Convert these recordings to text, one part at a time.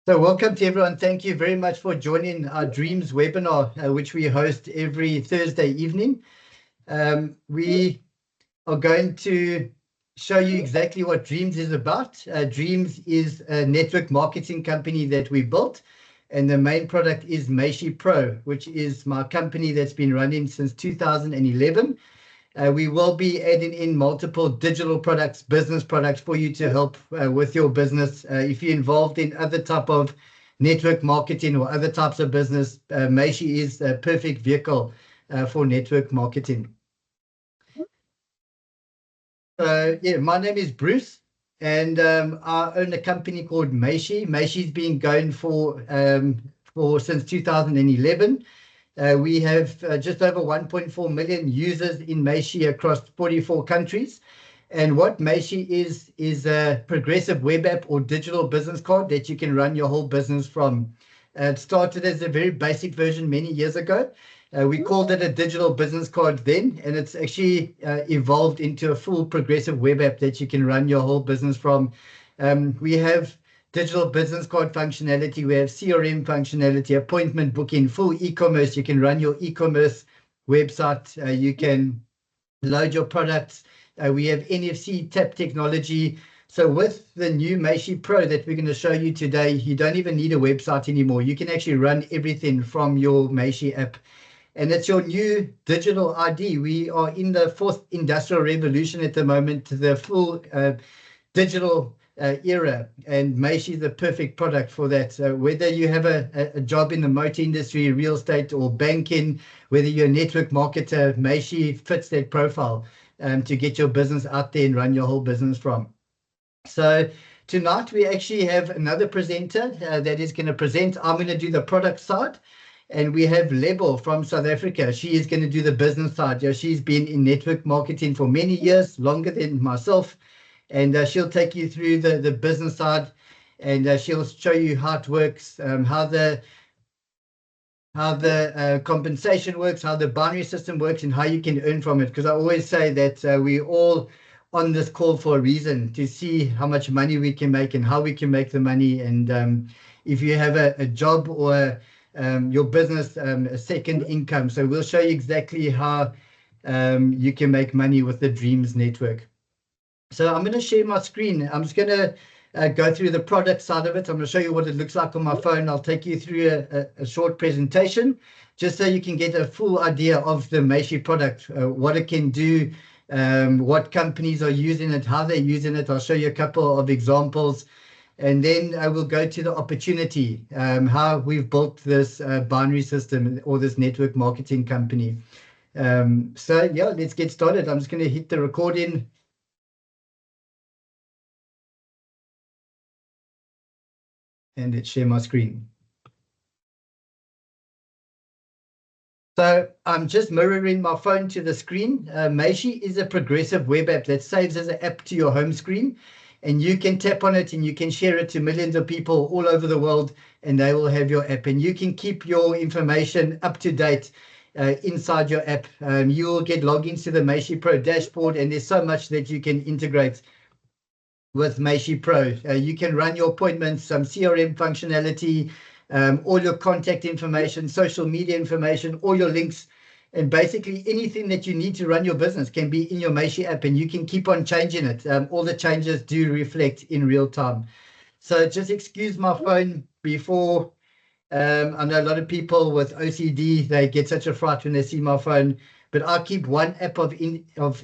So welcome to everyone. Thank you very much for joining our Dreamz webinar, which we host every Thursday evening. We are going to show you exactly what Dreamz is about. Dreamz is a network marketing company that we built, and the main product is Meishi Pro, which is my company that's been running since 2011. We will be adding in multiple digital products, business products for you to help with your business. If you're involved in other type of network marketing or other types of business, Meishi is a perfect vehicle for network marketing. Yeah, my name is Bruce, and I own a company called Meishi. Meishi's been going for since 2011. We have just over 1.4 million users in Meishi across 44 countries. And what Meishi is a progressive web app or digital business card that you can run your whole business from. It started as a very basic version many years ago. We called it a digital business card then, and it's actually evolved into a full progressive web app that you can run your whole business from. We have digital business card functionality. We have CRM functionality, appointment booking, full e-commerce. You can run your e-commerce website. You can load your products. We have NFC tap technology. So with the new Meishi Pro that we're going to show you today, you don't even need a website anymore. You can actually run everything from your Meishi app. And it's your new digital ID. We are in the fourth industrial revolution at the moment, the full digital era, and Meishi is the perfect product for that. So whether you have a job in the motor industry, real estate, or banking, whether you're a network marketer, Meishi fits that profile to get your business out there and run your whole business from. So tonight we actually have another presenter that is going to present. I'm going to do the product side. And we have Lebo from South Africa. She is going to do the business side. She's been in network marketing for many years, longer than myself. And she'll take you through the business side, and she'll show you how it works, how the compensation works, how the binary system works, and how you can earn from it. Because I always say that we're all on this call for a reason, to see how much money we can make and how we can make the money. And if you have a job or your business, a second income. So we'll show you exactly how you can make money with the Dreamz network. So I'm going to share my screen. I'm just going to go through the product side of it. I'm going to show you what it looks like on my phone. I'll take you through a short presentation just so you can get a full idea of the Meishi product, what it can do, what companies are using it, how they're using it. I'll show you a couple of examples. And then I will go to the opportunity, how we've built this binary system or this network marketing company. So yeah, let's get started. I'm just going to hit the recording. And let's share my screen. So I'm just mirroring my phone to the screen. Meishi is a progressive web app that saves as an app to your home screen. And you can tap on it and you can share it to millions of people all over the world, and they will have your app. And you can keep your information up to date inside your app. You will get logins to the Meishi Pro dashboard, and there's so much that you can integrate with Meishi Pro. You can run your appointments, some CRM functionality, all your contact information, social media information, all your links, and basically anything that you need to run your business can be in your Meishi app, and you can keep on changing it. All the changes do reflect in real time. So just excuse my phone before. I know a lot of people with OCD, they get such a fright when they see my phone, but I keep one app of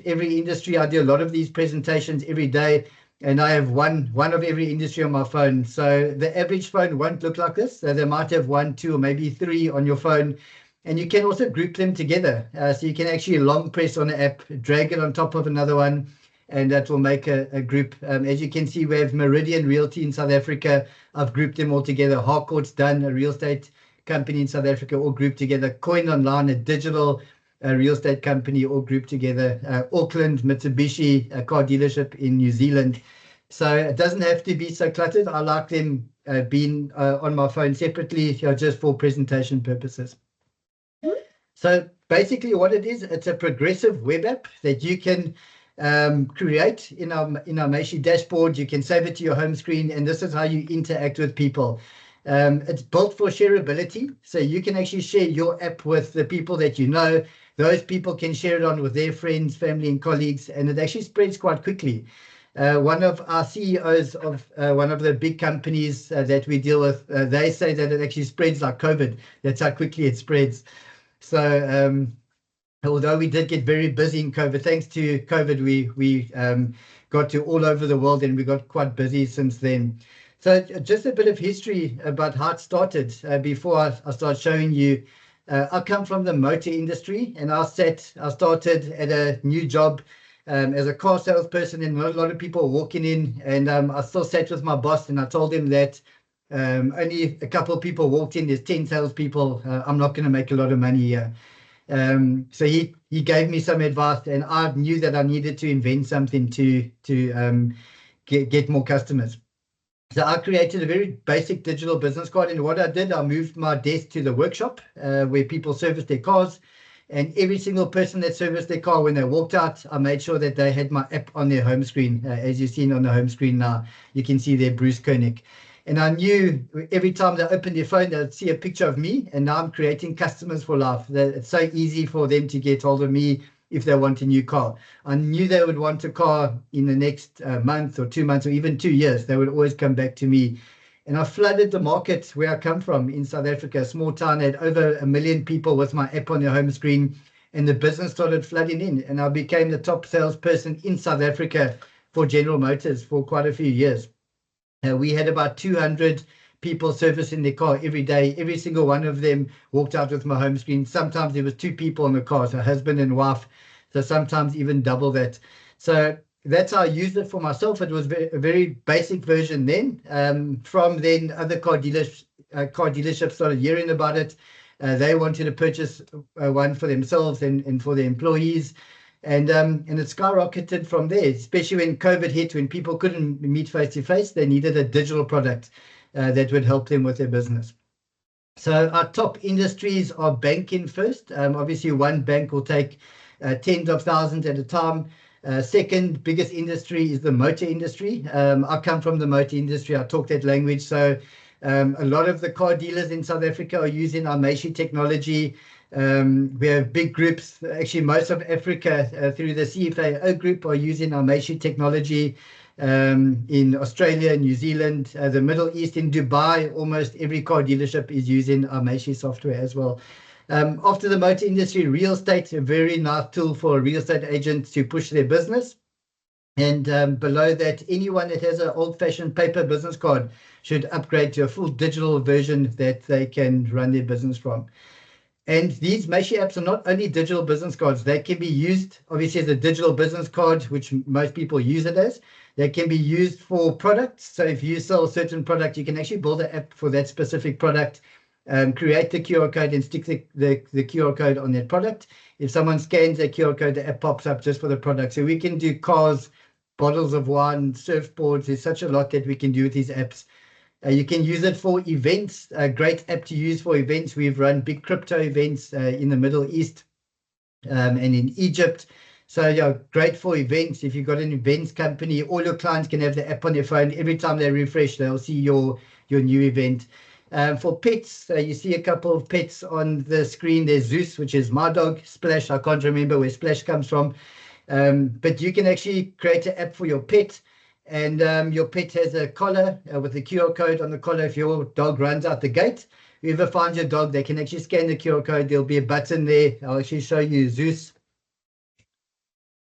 every industry. I do a lot of these presentations every day, and I have one of every industry on my phone. So the average phone won't look like this. So they might have 1, 2, or maybe 3 on your phone. And you can also group them together. So you can actually long press on an app, drag it on top of another one, and that will make a group. As you can see, we have Meridian Realty in South Africa. I've grouped them all together. Harcourt's done, a real estate company in South Africa, all grouped together. Coin Online, a digital real estate company, all grouped together. Auckland, Mitsubishi, a car dealership in New Zealand. So it doesn't have to be so cluttered. I like them being on my phone separately, just for presentation purposes. So basically what it is, it's a progressive web app that you can create in our Meishi dashboard. You can save it to your home screen, and this is how you interact with people. It's built for shareability, so you can actually share your app with the people that you know. Those people can share it on with their friends, family, and colleagues, and it actually spreads quite quickly. One of our CEOs of one of the big companies that we deal with, they say that it actually spreads like COVID. That's how quickly it spreads. So although we did get very busy in COVID, thanks to COVID, we got to all over the world, and we got quite busy since then. So just a bit of history about how it started before I start showing you. I come from the motor industry, and I started at a new job as a car salesperson, and a lot of people walking in, and I still sat with my boss, and I told him that only a couple of people walked in, there's 10 salespeople, I'm not going to make a lot of money here. So he gave me some advice, and I knew that I needed to invent something to get more customers. So I created a very basic digital business card, and what I did, I moved my desk to the workshop where people service their cars, and every single person that serviced their car, when they walked out, I made sure that they had my app on their home screen. As you've seen on the home screen now, you can see there Bruce Koenig. And I knew every time they opened their phone, they'd see a picture of me, and now I'm creating customers for life. It's so easy for them to get hold of me if they want a new car. I knew they would want a car in the next month or 2 months or even 2 years. They would always come back to me. And I flooded the market where I come from in South Africa, a small town, had over 1 million people with my app on their home screen, and the business started flooding in. And I became the top salesperson in South Africa for General Motors for quite a few years. We had about 200 people servicing their car every day. Every single one of them walked out with my home screen. Sometimes there was 2 people in the car, so husband and wife, so sometimes even double that. So that's how I used it for myself. It was a very basic version then. From then, other car dealerships started hearing about it. They wanted to purchase one for themselves and for their employees. And it skyrocketed from there, especially when COVID hit, when people couldn't meet face to face. They needed a digital product that would help them with their business. So our top industries are banking first. Obviously, one bank will take tens of thousands at a time. Second biggest industry is the motor industry. I come from the motor industry. I talk that language. So a lot of the car dealers in South Africa are using our Meishi technology. We have big groups. Actually, most of Africa through the CFAO group are using our Meishi technology. In Australia, New Zealand, the Middle East, in Dubai, almost every car dealership is using our Meishi software as well. After the motor industry, real estate, a very nice tool for a real estate agent to push their business. And below that, anyone that has an old-fashioned paper business card should upgrade to a full digital version that they can run their business from. And these Meishi apps are not only digital business cards. They can be used, obviously, as a digital business card, which most people use it as. They can be used for products. So if you sell a certain product, you can actually build an app for that specific product, create the QR code and stick the QR code on that product. If someone scans that QR code, the app pops up just for the product. So we can do cars, bottles of wine, surfboards. There's such a lot that we can do with these apps. You can use it for events, a great app to use for events. We've run big crypto events in the Middle East and in Egypt. So yeah, great for events. If you've got an events company, all your clients can have the app on their phone. Every time they refresh, they'll see your new event. For pets, you see a couple of pets on the screen. There's Zeus, which is my dog. Splash, I can't remember where Splash comes from. But you can actually create an app for your pet. And your pet has a collar with a QR code on the collar. If your dog runs out the gate, whoever finds your dog, they can actually scan the QR code. There'll be a button there. I'll actually show you Zeus.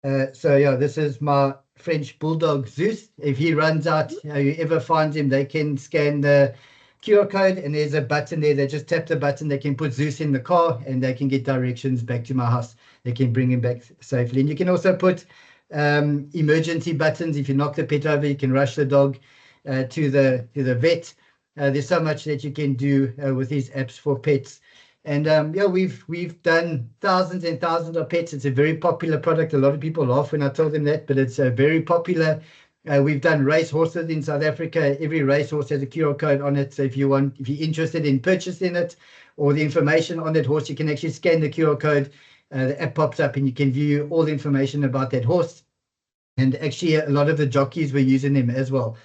So yeah, this is my French bulldog Zeus. If he runs out, whoever finds him, they can scan the QR code, and there's a button there. They just tap the button. They can put Zeus in the car, and they can get directions back to my house. They can bring him back safely. And you can also put emergency buttons. If you knock the pet over, you can rush the dog to the vet. There's so much that you can do with these apps for pets. And yeah, we've done thousands and thousands of pets. It's a very popular product. A lot of people laugh when I tell them that, but it's very popular. We've done race horses in South Africa. Every racehorse has a QR code on it. So if you're interested in purchasing it or the information on that horse, you can actually scan the QR code. The app pops up and you can view all the information about that horse. And actually, a lot of the jockeys were using them as well.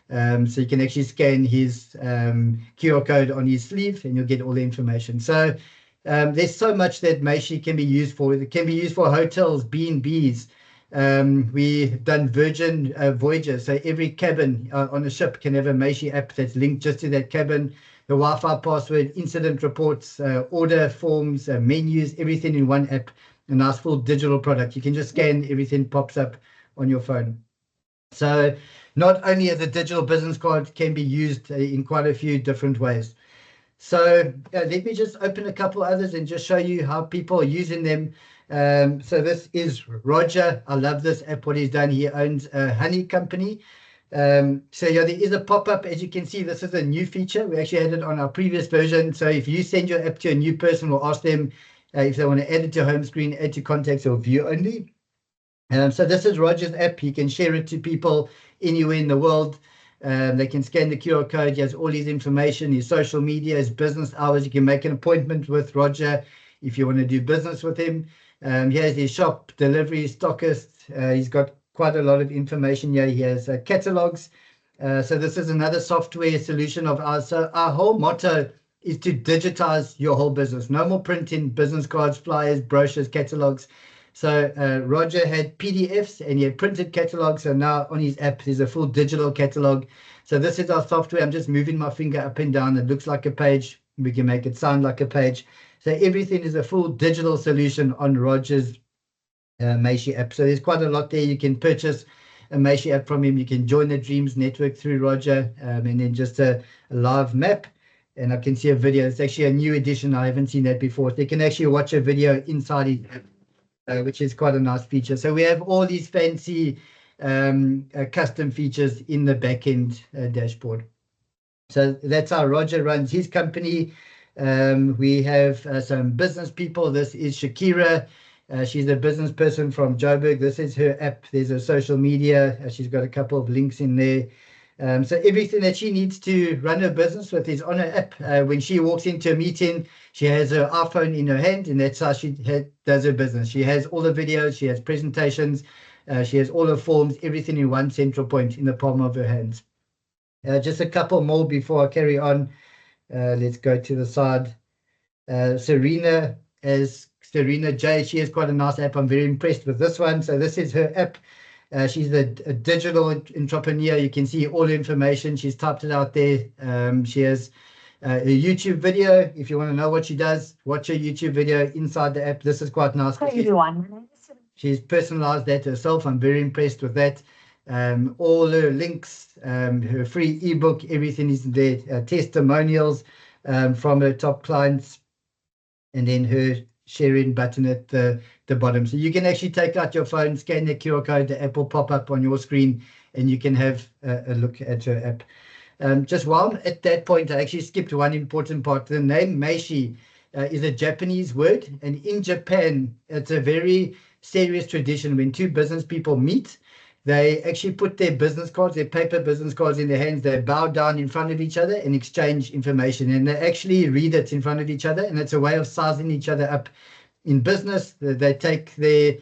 So you can actually scan his QR code on his sleeve and you'll get all the information. So there's so much that Meishi can be used for. It can be used for hotels, B&Bs. We've done Virgin voyages, so every cabin on a ship can have a Meishi app that's linked just to that cabin. The Wi-Fi password, incident reports, order forms, menus, everything in one app. A nice full digital product. You can just scan, everything pops up on your phone. So not only as a digital business card, can be used in quite a few different ways. So let me just open a couple others and just show you how people are using them. So this is Roger. I love this app, what he's done. He owns a honey company. So yeah, there is a pop-up. As you can see, this is a new feature. We actually had it on our previous version. So if you send your app to a new person, we'll ask them if they want to add it to home screen, add to contacts, or view only. So this is Roger's app. He can share it to people anywhere in the world. They can scan the QR code. He has all his information, his social media, his business hours. You can make an appointment with Roger if you want to do business with him. He has his shop, delivery, stockist. He's got quite a lot of information here. He has catalogs. So this is another software solution of ours. So our whole motto is to digitize your whole business. No more printing business cards, flyers, brochures, catalogs. So Roger had PDFs and he had printed catalogs. So now on his app, there's a full digital catalog. So this is our software. I'm just moving my finger up and down. It looks like a page. We can make it sound like a page. So everything is a full digital solution on Roger's Meishi app. So there's quite a lot there. You can purchase a Meishi app from him. You can join the Dreamz network through Roger, and then just a live map. And I can see a video. It's actually a new edition. I haven't seen that before. They can actually watch a video inside his app. Which is quite a nice feature. So we have all these fancy custom features in the backend dashboard. So that's how Roger runs his company. We have some business people. This is Shakira. She's a business person from Joburg. This is her app. There's a social media. She's got a couple of links in there. So everything that she needs to run her business with is on her app. When she walks into a meeting, she has her iPhone in her hand, and that's how she does her business. She has all the videos, she has presentations, she has all her forms, everything in one central point in the palm of her hands. Just a couple more before I carry on. Let's go to the side. Serena J, she has quite a nice app. I'm very impressed with this one. So this is her app. She's a digital entrepreneur. You can see all the information. She's typed it out there. She has a YouTube video. If you want to know what she does, watch her YouTube video inside the app. This is quite nice. Hi, everyone. She's personalized that herself. I'm very impressed with that. All her links, her free ebook, everything is there. Testimonials from her top clients, and then her sharing button at the bottom. So you can actually take out your phone, scan the QR code, the app will pop up on your screen, and you can have a look at your app. Just while at that point, I actually skipped one important part. The name Meishi is a Japanese word, and in Japan, it's a very serious tradition. When two business people meet, they actually put their business cards, their paper business cards in their hands. They bow down in front of each other and exchange information. And they actually read it in front of each other. And it's a way of sizing each other up in business. They take the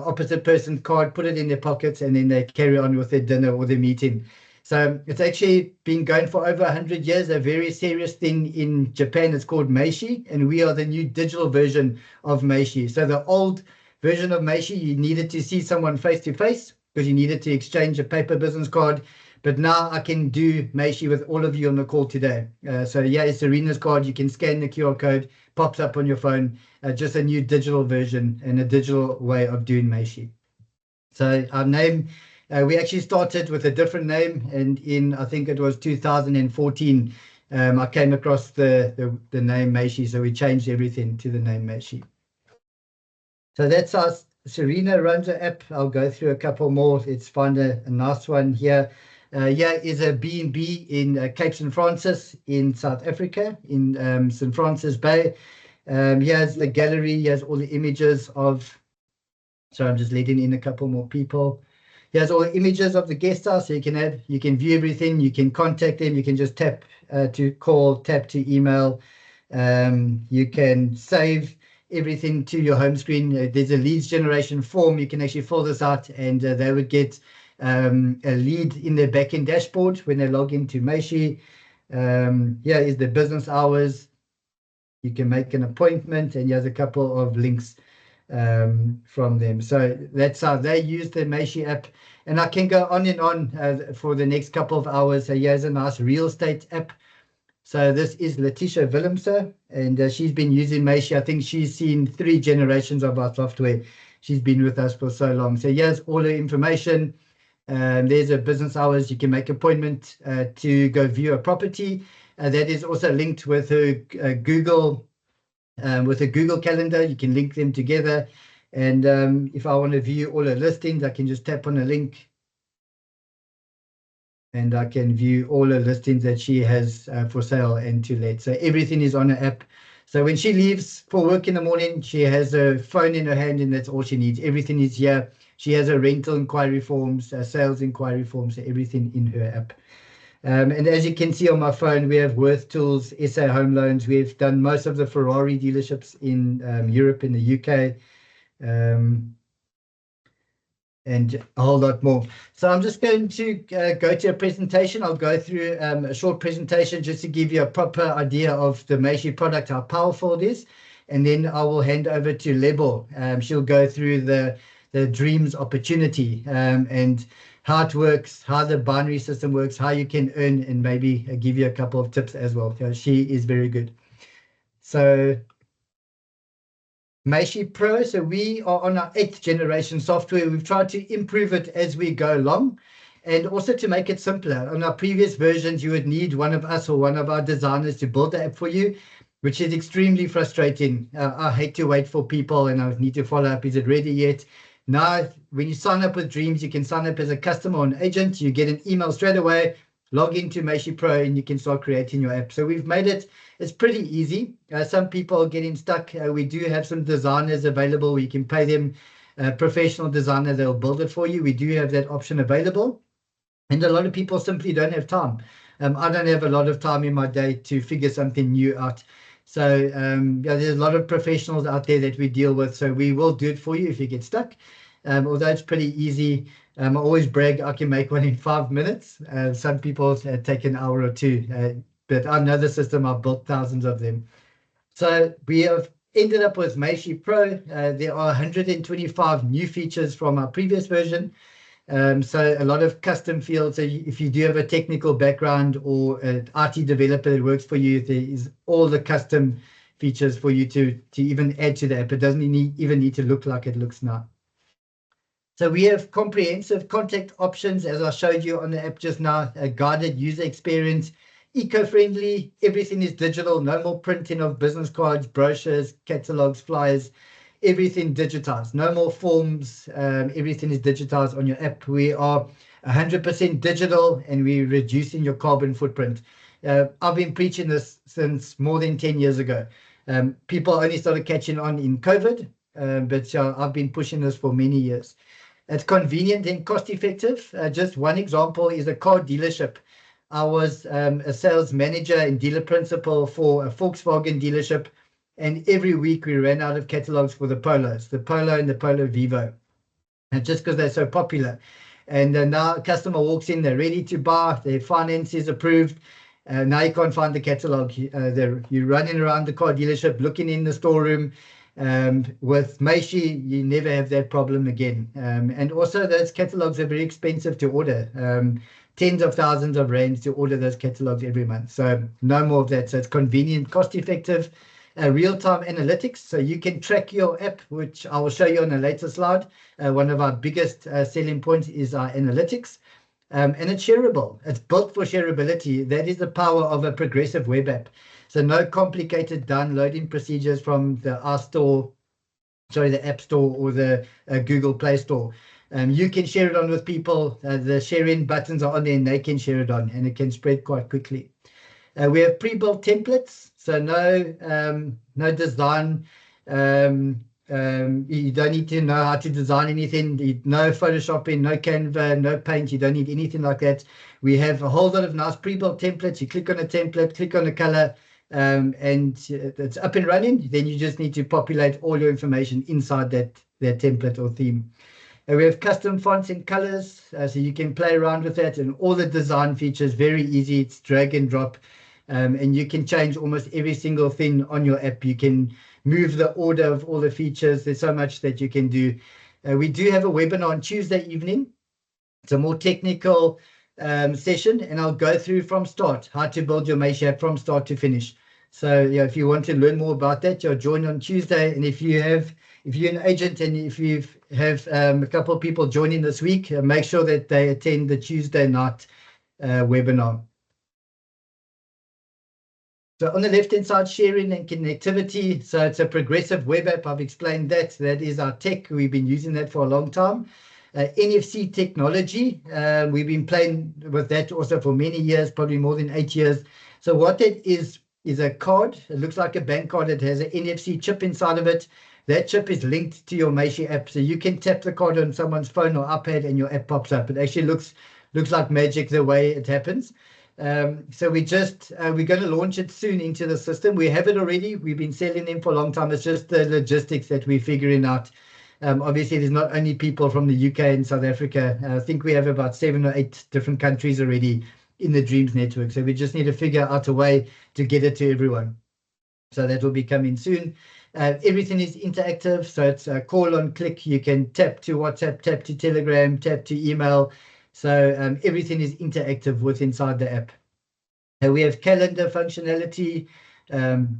opposite person's card, put it in their pockets, and then they carry on with their dinner or their meeting. So it's actually been going for over 100 years, a very serious thing in Japan. It's called Meishi, and we are the new digital version of Meishi. So the old version of Meishi, you needed to see someone face to face because you needed to exchange a paper business card. But now I can do Meishi with all of you on the call today. So yeah, it's Serena's card. You can scan the QR code, pops up on your phone. Just a new digital version and a digital way of doing Meishi. So our name, we actually started with a different name, and in I think it was 2014, I came across the name Meishi. So we changed everything to the name Meishi. So that's how Serena runs her app. I'll go through a couple more. Let's find a nice one here. Here is a B&B in Cape St. Francis in South Africa, in St. Francis Bay. Here's the gallery. Here's all the images of, so I'm just letting in a couple more people. Here's all the images of the guest house. So you can view everything. You can contact them. You can just tap to call, tap to email. You can save everything to your home screen. There's a leads generation form. You can actually fill this out, and they would get a lead in their backend dashboard when they log into Meishi. Here is the business hours. You can make an appointment, and here's a couple of links from them. So that's how they use the Meishi app. And I can go on and on for the next couple of hours. So here's a nice real estate app. So this is Letitia Willemse, and she's been using Meishi. I think she's seen 3 generations of our software. She's been with us for so long. So here's all the information. There's a business hours. You can make appointment to go view a property. That is also linked with her Google, with a Google Calendar. You can link them together. And if I want to view all the listings, I can just tap on a link, and I can view all the listings that she has for sale and to let. So everything is on her app. So when she leaves for work in the morning, she has a phone in her hand, and that's all she needs. Everything is here. She has a rental inquiry forms, sales inquiry forms, so everything in her app. And as you can see on my phone, we have Worth Tools, SA Home Loans. We've done most of the Ferrari dealerships in Europe and the UK. And a whole lot more. So I'm just going to go to a presentation. I'll go through a short presentation just to give you a proper idea of the Meishi product, how powerful it is. And then I will hand over to Lebo. She'll go through the Dreamz Opportunity and how it works, how the binary system works, how you can earn, and maybe give you a couple of tips as well. So she is very good. So Meishi Pro, so we are on our 8th generation software. We've tried to improve it as we go along, and also to make it simpler. On our previous versions, you would need one of us or one of our designers to build the app for you, which is extremely frustrating. I hate to wait for people, and I need to follow up. Is it ready yet? Now, when you sign up with Dreamz, you can sign up as a customer or an agent. You get an email straight away, log into Meishi Pro, and you can start creating your app. So we've made it, it's pretty easy. Some people are getting stuck. We do have some designers available. You can pay them a professional designer. They'll build it for you. We do have that option available. And a lot of people simply don't have time. I don't have a lot of time in my day to figure something new out. So yeah, there's a lot of professionals out there that we deal with. So we will do it for you if you get stuck. Although it's pretty easy. I always brag I can make one in 5 minutes. Some people take an hour or 2. But I know the system. I've built thousands of them. So we have ended up with Meishi Pro. There are 125 new features from our previous version. So a lot of custom fields. So if you do have a technical background or an IT developer that works for you, there is all the custom features for you to even add to the app. It doesn't even need to look like it looks now. So we have comprehensive contact options, as I showed you on the app just now, a guided user experience, eco-friendly, everything is digital, no more printing of business cards, brochures, catalogs, flyers, everything digitized, no more forms, everything is digitized on your app. We are 100% digital, and we're reducing your carbon footprint. I've been preaching this since more than 10 years ago. People only started catching on in COVID, but I've been pushing this for many years. It's convenient and cost effective. Just one example is a car dealership. I was a sales manager and dealer principal for a Volkswagen dealership, and every week we ran out of catalogs for the Polos, the Polo and the Polo Vivo, and just because they're so popular. And now a customer walks in, they're ready to buy, their finance is approved. Now you can't find the catalog. You're running around the car dealership, looking in the storeroom. With Meishi, you never have that problem again. And also those catalogs are very expensive to order. Tens of thousands of rands to order those catalogs every month. So no more of that. So it's convenient, cost effective, real-time analytics. So you can track your app, which I will show you on a later slide. One of our biggest selling points is our analytics. And it's shareable. It's built for shareability. That is the power of a progressive web app. So no complicated downloading procedures from the App Store or the Google Play Store. You can share it on with people. The sharing buttons are on there, and they can share it on, and it can spread quite quickly. We have pre-built templates, so no design. You don't need to know how to design anything. No Photoshopping, no Canva, no Paint. You don't need anything like that. We have a whole lot of nice pre-built templates. You click on a template, click on a color, and it's up and running. Then you just need to populate all your information inside that template or theme. We have custom fonts and colors, so you can play around with that, and all the design features, very easy. It's drag and drop, and you can change almost every single thing on your app. You can move the order of all the features. There's so much that you can do. We do have a webinar on Tuesday evening. It's a more technical session, and I'll go through from start how to build your Maishi app from start to finish. So yeah, if you want to learn more about that, you'll join on Tuesday. And if you're an agent and if you have a couple of people joining this week, make sure that they attend the Tuesday night webinar. So on the left-hand side, sharing and connectivity. So it's a progressive web app. I've explained that. That is our tech. We've been using that for a long time. NFC technology. We've been playing with that also for many years, probably more than 8 years. So what that is a card. It looks like a bank card. It has an NFC chip inside of it. That chip is linked to your Maishi app. So you can tap the card on someone's phone or iPad and your app pops up. It actually looks like magic the way it happens. So we're going to launch it soon into the system. We have it already. We've been selling them for a long time. It's just the logistics that we're figuring out. Obviously, there's not only people from the UK and South Africa. I think we have about 7 or 8 different countries already in the Dreamz network. So we just need to figure out a way to get it to everyone. So that will be coming soon. Everything is interactive. So it's a call on click. You can tap to WhatsApp, tap to Telegram, tap to email. So everything is interactive inside the app. We have calendar functionality.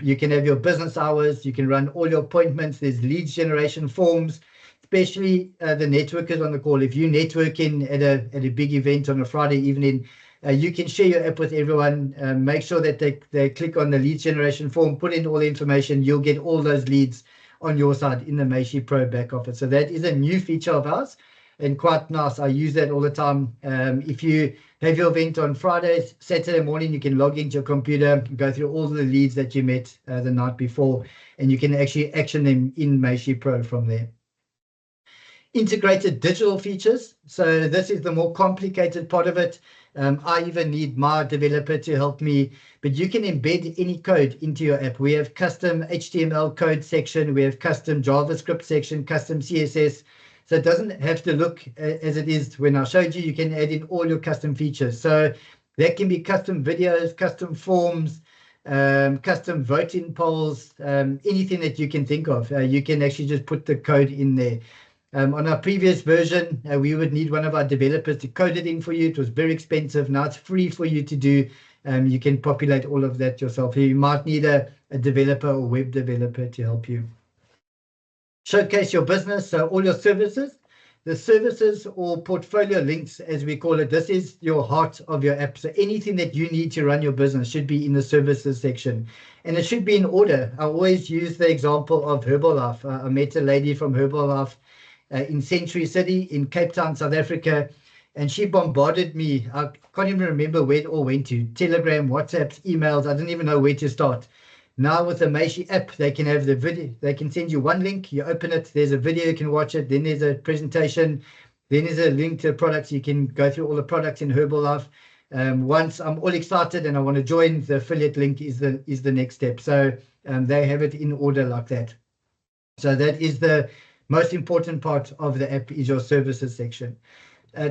You can have your business hours. You can run all your appointments. There's leads generation forms, especially the networkers on the call. If you're networking at a big event on a Friday evening, you can share your app with everyone. Make sure that they click on the leads generation form, put in all the information. You'll get all those leads on your side in the Maishi Pro back office. So that is a new feature of ours and quite nice. I use that all the time. If you have your event on Fridays, Saturday morning, you can log into your computer, go through all the leads that you met the night before, and you can actually action them in Maishi Pro from there. Integrated digital features. So this is the more complicated part of it. I even need my developer to help me, but you can embed any code into your app. We have custom HTML code section. We have custom JavaScript section, custom CSS. So it doesn't have to look as it is when I showed you. You can add in all your custom features. So that can be custom videos, custom forms, custom voting polls, anything that you can think of. You can actually just put the code in there. On our previous version, we would need one of our developers to code it in for you. It was very expensive. Now it's free for you to do. You can populate all of that yourself. You might need a developer or web developer to help you. Showcase your business, so all your services. The services or portfolio links, as we call it, this is your heart of your app. So anything that you need to run your business should be in the services section. And it should be in order. I always use the example of Herbalife. I met a lady from Herbalife in Century City in Cape Town, South Africa, and she bombarded me. I can't even remember where it all went to. Telegram, WhatsApps, emails. I didn't even know where to start. Now with the Maishi app, they can have the video. They can send you one link. You open it. There's a video. You can watch it. Then there's a presentation. Then there's a link to products. You can go through all the products in Herbalife. Once I'm all excited and I want to join, the affiliate link is the next step. So they have it in order like that. So that is the most important part of the app, is your services section.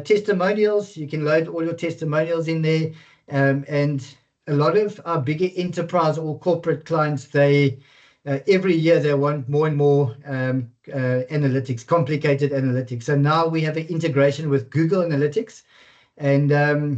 Testimonials. You can load all your testimonials in there, and a lot of our bigger enterprise or corporate clients, they every year they want more and more analytics, complicated analytics. So now we have an integration with Google Analytics, and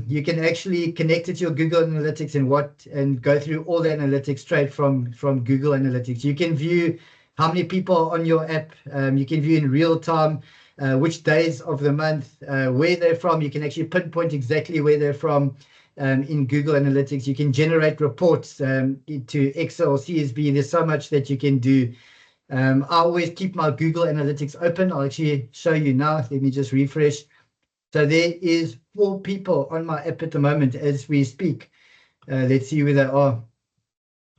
you can actually connect it to your Google Analytics and go through all the analytics straight from Google Analytics. You can view how many people are on your app. You can view in real time which days of the month, where they're from. You can actually pinpoint exactly where they're from. In Google Analytics, you can generate reports into Excel or CSV. There's so much that you can do. I always keep my Google Analytics open. I'll actually show you now. Let me just refresh. So there is 4 people on my app at the moment as we speak. Let's see where they are.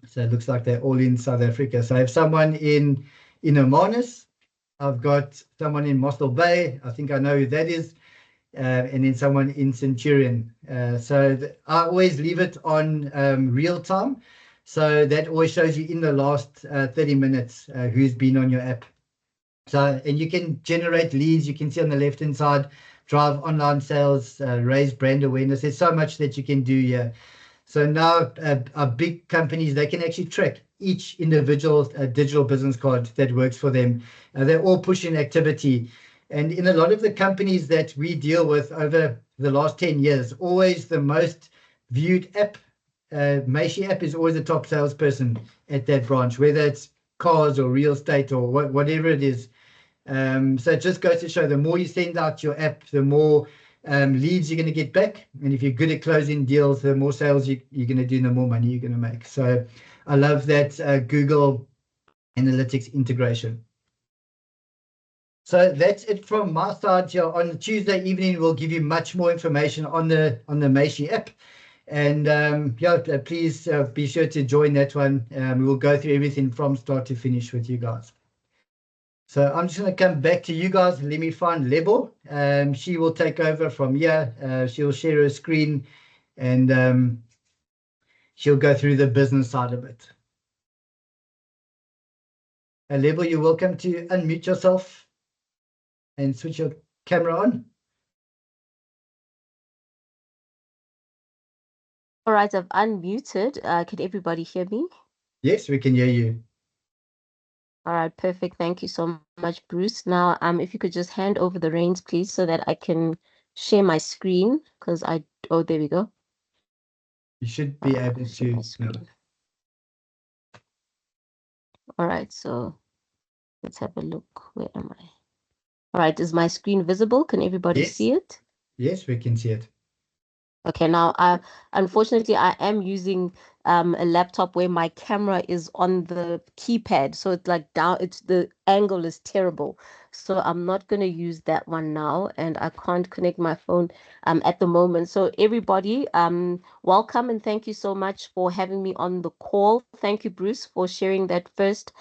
So it looks like they're all in South Africa. So I have someone in Omanus. I've got someone in Mossel Bay. I think I know who that is. And then someone in Centurion. I always leave it on real time. So that always shows you in the last 30 minutes who's been on your app. So, and you can generate leads. You can see on the left-hand side, drive online sales, raise brand awareness. There's so much that you can do here. So now our big companies, they can actually track each individual digital business card that works for them. They're all pushing activity. And in a lot of the companies that we deal with over the last 10 years, always the most viewed app, Meishi app is always the top salesperson at that branch, whether it's cars or real estate or whatever it is. So it just goes to show the more you send out your app, the more leads you're going to get back. And if you're good at closing deals, the more sales you're going to do, the more money you're going to make. So I love that Google Analytics integration. So that's it from my side here. On Tuesday evening, we'll give you much more information on the Meishi app. And yeah, please be sure to join that one. We'll go through everything from start to finish with you guys. So I'm just going to come back to you guys. Let me find Lebo. She will take over from here. She'll share her screen and she'll go through the business side of it. Lebo, you're welcome to unmute yourself and switch your camera on. All right, I've unmuted. Can everybody hear me? Yes, we can hear you. All right, perfect. Thank you so much, Bruce. Now, if you could just hand over the reins, please, so that I can share my screen, because oh, there we go. You should be able Share my to. screen. All right, so let's have a look. Where am I? All right, is my screen visible? Can everybody see it? Yes, we can see it. Okay, now unfortunately I am using a laptop where my camera is on the keypad, so it's like down, it's the angle is terrible. So I'm not going to use that one now, and I can't connect my phone at the moment. So everybody, welcome and thank you so much for having me on the call. Thank you, Bruce, for sharing that first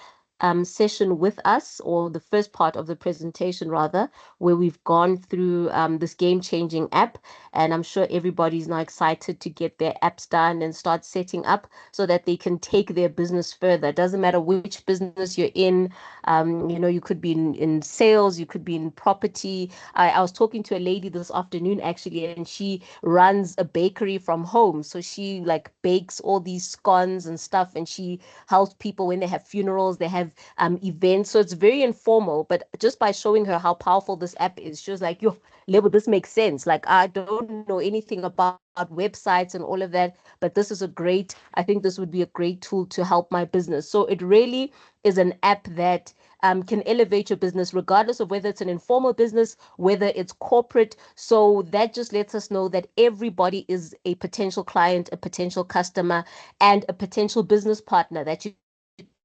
session with us, or the first part of the presentation rather, where we've gone through this game-changing app. And I'm sure everybody's now excited to get their apps done and start setting up so that they can take their business further. It doesn't matter which business you're in. You know, you could be in sales, you could be in property. I was talking to a lady this afternoon actually, and she runs a bakery from home. So she like bakes all these scones and stuff, and she helps people when they have funerals, they have events. So it's very informal, but just by showing her how powerful this app is, she was like, yo, Lebo, this makes sense. Like, I don't know anything about websites and all of that, but this is I think this would be a great tool to help my business. So it really is an app that can elevate your business, regardless of whether it's an informal business, whether it's corporate. So that just lets us know that everybody is a potential client, a potential customer, and a potential business partner that you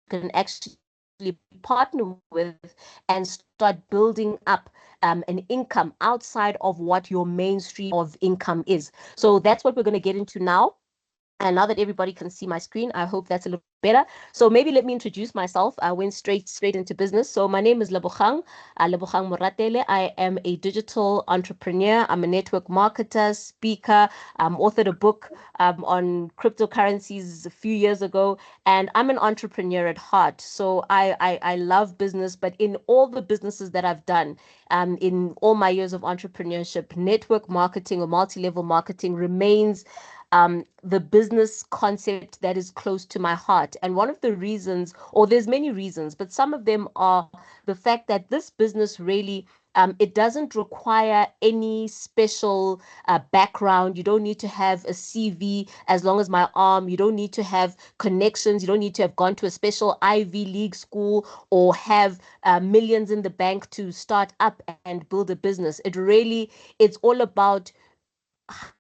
can actually partner with and start building up an income outside of what your mainstream of income is. So that's what we're going to get into now. And now that everybody can see my screen, I hope that's a little better. So maybe let me introduce myself. I went straight into business. So my name is Lebogang Moratele. I am a digital entrepreneur. I'm a network marketer, speaker, authored a book on cryptocurrencies a few years ago, and I'm an entrepreneur at heart. So I love business, but in all the businesses that I've done, in all my years of entrepreneurship, network marketing or multi-level marketing remains the business concept that is close to my heart. And one of the reasons, or there's many reasons, but some of them are the fact that this business really it doesn't require any special background. You don't need to have a CV as long as my arm. You don't need to have connections. You don't need to have gone to a special Ivy League school or have millions in the bank to start up and build a business. It's all about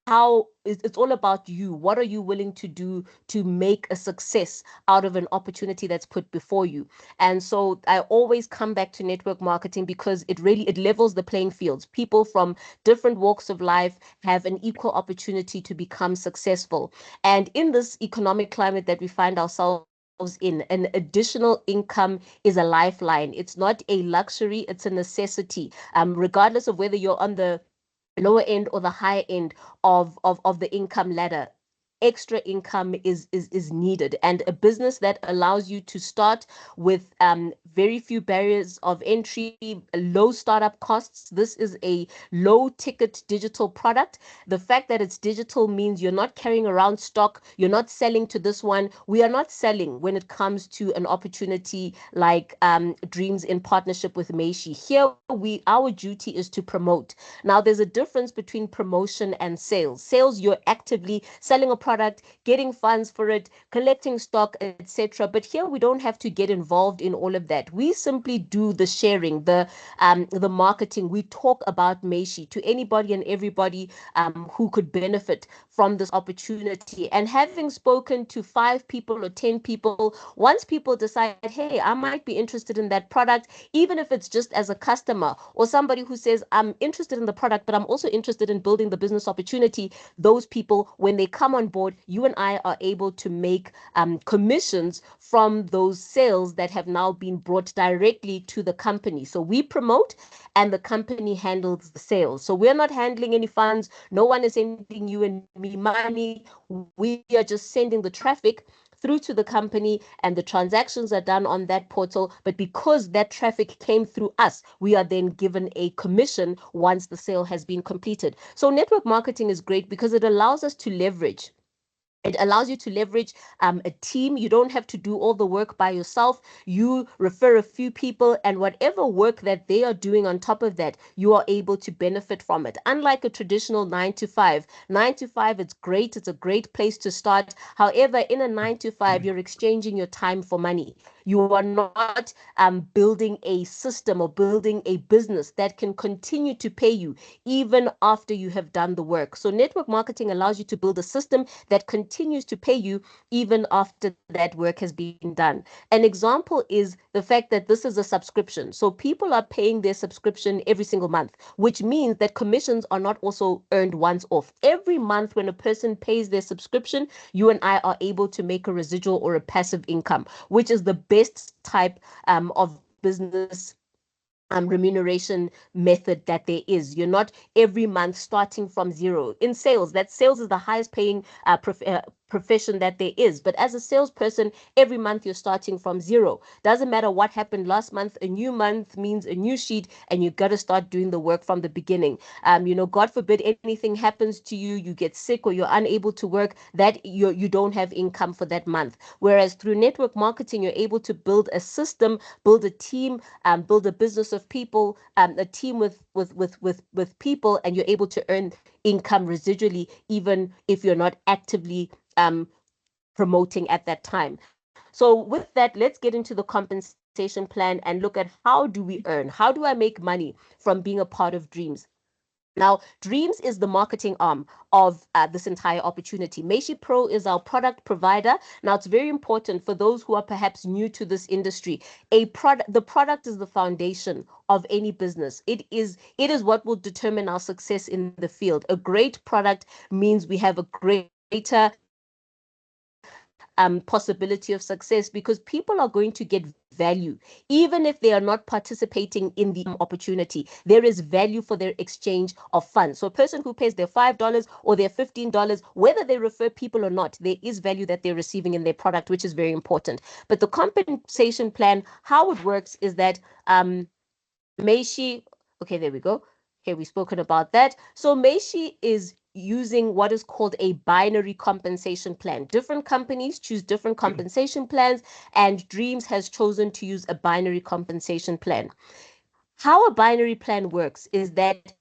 how it's all about you. What are you willing to do to make a success out of an opportunity that's put before you? And so I always come back to network marketing because it levels the playing fields. People from different walks of life have an equal opportunity to become successful. And in this economic climate that we find ourselves in, an additional income is a lifeline. It's not a luxury, it's a necessity. Regardless of whether you're on the lower end or the higher end of the income ladder. extra income is needed, and a business that allows you to start with very few barriers of entry, low startup costs. This is a low ticket digital product. The fact that it's digital means you're not carrying around stock, you're not selling to this one. We are not selling when it comes to an opportunity like Dreamz in partnership with Meishi. Here our duty is to promote. Now there's a difference between promotion and sales. Sales, you're actively selling a product, getting funds for it, collecting stock, etc. But here we don't have to get involved in all of that. We simply do the sharing, the marketing. We talk about Meishi to anybody and everybody who could benefit from this opportunity. And having spoken to 5 people or 10 people, once people decide, hey, I might be interested in that product, even if it's just as a customer or somebody who says, I'm interested in the product, but I'm also interested in building the business opportunity, those people, when they come on board, you and I are able to make commissions from those sales that have now been brought directly to the company. So we promote and the company handles the sales. So we're not handling any funds. No one is sending you and me money. We are just sending the traffic through to the company, and the transactions are done on that portal. But because that traffic came through us, we are then given a commission once the sale has been completed. So network marketing is great because it allows us to leverage. It allows you to leverage a team. You don't have to do all the work by yourself. You refer a few people, and whatever work that they are doing on top of that, you are able to benefit from it. Unlike a traditional 9 to 5. 9 to 5, it's great. It's a great place to start. However, in a 9 to 5, you're exchanging your time for money. You are not building a system or building a business that can continue to pay you even after you have done the work. So network marketing allows you to build a system that continues to pay you even after that work has been done. An example is the fact that this is a subscription. So people are paying their subscription every single month, which means that commissions are not also earned once off. Every month when a person pays their subscription, you and I are able to make a residual or a passive income, which is the best type of business remuneration method that there is. You're not every month starting from zero. In sales, that sales is the highest paying profession that there is. But as a salesperson, every month you're starting from zero. Doesn't matter what happened last month. A new month means a new sheet, and you got to start doing the work from the beginning. God forbid anything happens to you, you get sick or you're unable to work, that you don't have income for that month. Whereas through network marketing, you're able to build a system, build a team, build a business of people, a team with people, and you're able to earn income residually, even if you're not actively promoting at that time. So with that, let's get into the compensation plan and look at how do we earn? How do I make money from being a part of Dreamz? Now, Dreamz is the marketing arm of this entire opportunity. Meishi Pro is our product provider. Now, it's very important for those who are perhaps new to this industry. The product is the foundation of any business. It is what will determine our success in the field. A great product means we have a greater possibility of success, because people are going to get value even if they are not participating in the opportunity. There is value for their exchange of funds. So a person who pays their $5 or their $15, whether they refer people or not, there is value that they're receiving in their product, which is very important. But the compensation plan, how it works is that Meishi, okay, there we go. Okay, we've spoken about that. So Meishi is using what is called a binary compensation plan. Different companies choose different compensation plans, and Dreamz has chosen to use a binary compensation plan. How a binary plan works is that,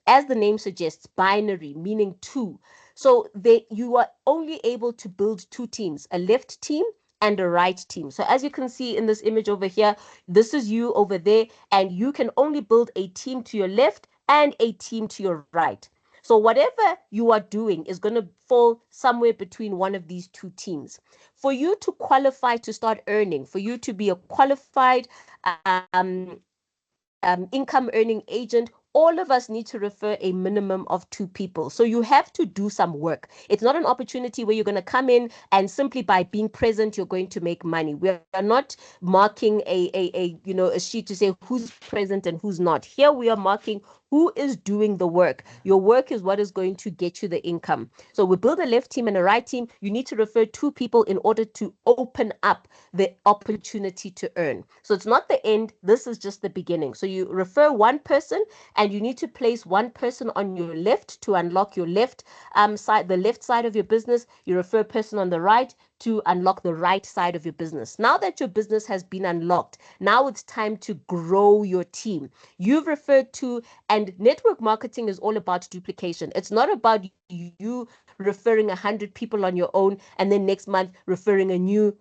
as the name suggests, binary, meaning two. So you are only able to build 2 teams, a left team and a right team. So as you can see in this image over here, this is you over there, and you can only build a team to your left and a team to your right. So whatever you are doing is going to fall somewhere between one of these 2 teams. For you to qualify to start earning, for you to be a qualified income earning agent, all of us need to refer a minimum of 2 people. So you have to do some work. It's not an opportunity where you're going to come in and simply by being present, you're going to make money. We are not marking a sheet to say who's present and who's not. Here we are marking Who is doing the work? Your work is what is going to get you the income. So we build a left team and a right team. You need to refer 2 people in order to open up the opportunity to earn. So it's not the end. This is just the beginning. So you refer 1 person, and you need to place 1 person on your left to unlock your left side, the left side of your business. You refer a person on the right to unlock the right side of your business. Now that your business has been unlocked, now it's time to grow your team. You've referred to, and network marketing is all about duplication. It's not about you referring 100 people on your own and then next month referring a new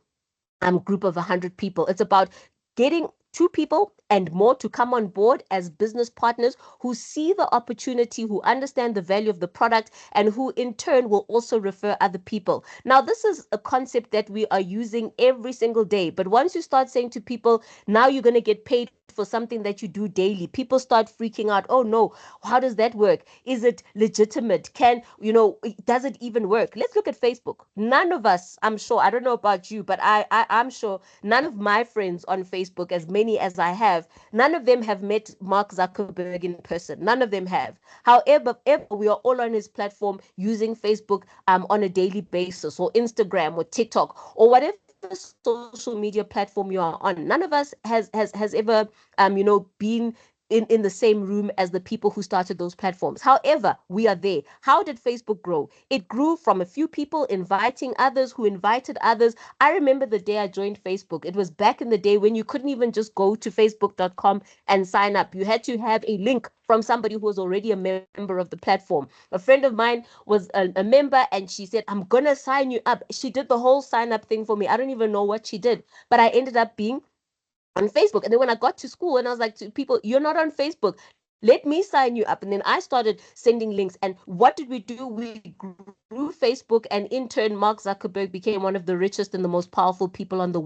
group of 100 people. It's about getting 2 people and more to come on board as business partners who see the opportunity, who understand the value of the product, and who in turn will also refer other people. Now, this is a concept that we are using every single day. But once you start saying to people, now you're going to get paid for something that you do daily, people start freaking out. Oh no, how does that work? Is it legitimate? Does it even work? Let's look at Facebook. None of us, I'm sure, I don't know about you, but I'm sure none of my friends on Facebook, as many as I have, none of them have met Mark Zuckerberg in person. None of them have. However, we are all on his platform using Facebook on a daily basis, or Instagram or TikTok or whatever social media platform you are on. None of us has ever been in the same room as the people who started those platforms. However, we are there. How did Facebook grow? It grew from a few people inviting others who invited others. I remember the day I joined Facebook. It was back in the day when you couldn't even just go to facebook.com and sign up. You had to have a link from somebody who was already a member of the platform. A friend of mine was a member, and she said, I'm going to sign you up. She did the whole sign up thing for me. I don't even know what she did, but I ended up being on Facebook. And then when I got to school and I was like to people, you're not on Facebook. Let me sign you up. And then I started sending links. And what did we do? We grew Facebook, and in turn, Mark Zuckerberg became one of the richest and the most powerful people on the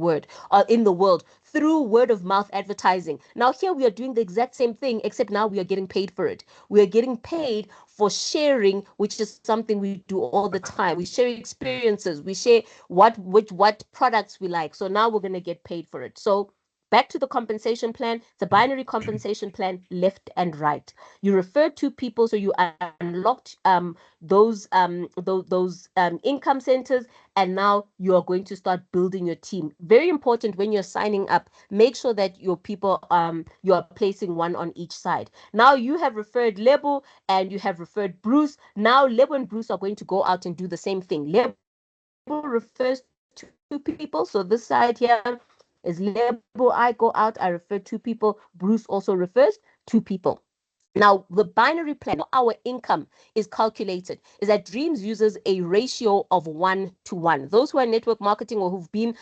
in the world through word of mouth advertising. Now here we are doing the exact same thing, except now we are getting paid for it. We are getting paid for sharing, which is something we do all the time. We share experiences. We share what products we like. So now we're going to get paid for it. So back to the compensation plan. It's a binary compensation plan, left and right. You referred 2 people, so you unlocked those income centers, and now you are going to start building your team. Very important when you're signing up, make sure that your people you are placing 1 on each side. Now you have referred Lebo and you have referred Bruce. Now Lebo and Bruce are going to go out and do the same thing. Lebo refers 2 people, so this side here is Lebo. I go out, I refer 2 people. Bruce also refers 2 people. Now, the binary plan, our income is calculated, is that Dreamz uses a ratio of 1 to 1. Those who are network marketing or who've been